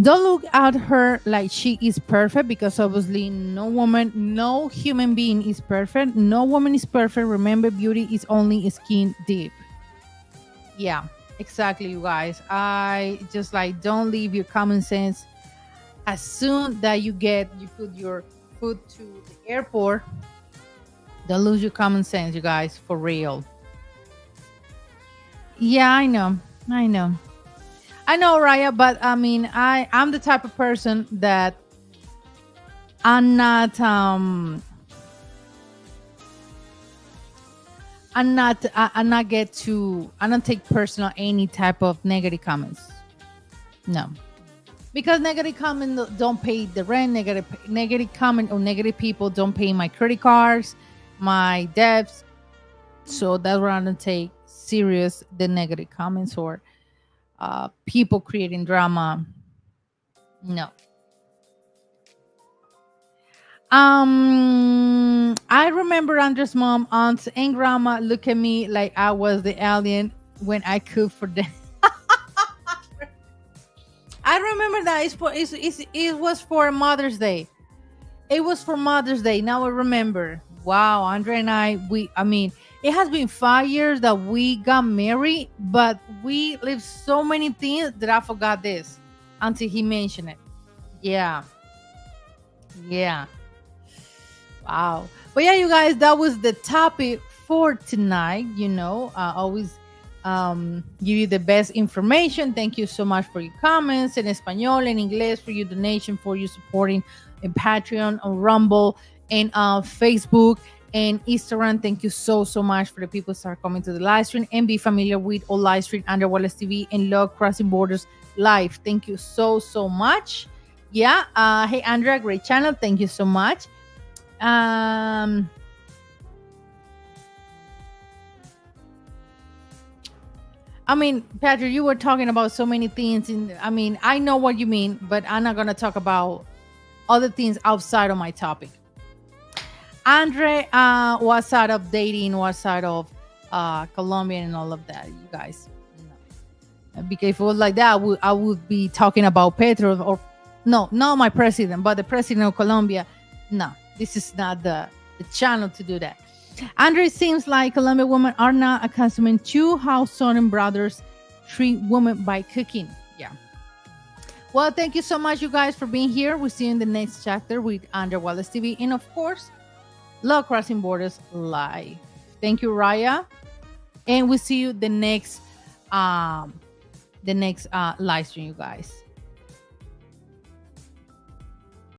Don't look at her like she is perfect because obviously no woman, no human being is perfect. No woman is perfect. Remember, beauty is only skin deep. Yeah, exactly, you guys. I just like don't leave your common sense. As soon that you put your foot to the airport, don't lose your common sense, you guys, for real. Yeah, I know. I know. I know, Raya, but I mean, I'm the type of person that I'm not I'm not get to I don't take personal any type of negative comments. No. Because negative comment don't pay the rent, negative comment or negative people don't pay my credit cards, my debts. So that's why I don't take serious the negative comments or people creating drama. No. I remember Andres' mom, aunts, and grandma look at me like I was the alien when I cooked for them. I remember that it was for Mother's Day. It was for Mother's Day. Now I remember. Wow, Andre and I mean, it has been 5 years that we got married, but we lived so many things that I forgot this until he mentioned it. Yeah, yeah. Wow. But yeah, you guys, that was the topic for tonight. Always give you the best information. Thank you so much for your comments in Espanol and English, for your donation, for your supporting in Patreon, on Rumble, and Facebook, and Instagram. Thank you so much for the people who start coming to the live stream and be familiar with all live stream under Wallace TV and Love Crossing Borders Live. Thank you so much. Yeah. Hey Andrea, great channel. Thank you so much. I mean, Patrick, you were talking about so many things, and I mean, I know what you mean, but I'm not gonna talk about other things outside of my topic. Andre, what side of dating, what side of Colombia and all of that, you guys. Because if it was like that, I would be talking about Petro or no, not my president, but the president of Colombia. No, this is not the channel to do that. Andre, seems like Colombian women are not accustomed to how Southern brothers treat women by cooking. Yeah. Well, thank you so much, you guys, for being here. We'll see you in the next chapter with Andre Wallace TV. And of course, Love Crossing Borders Live. Thank you, Raya. And we'll see you the next live stream, you guys.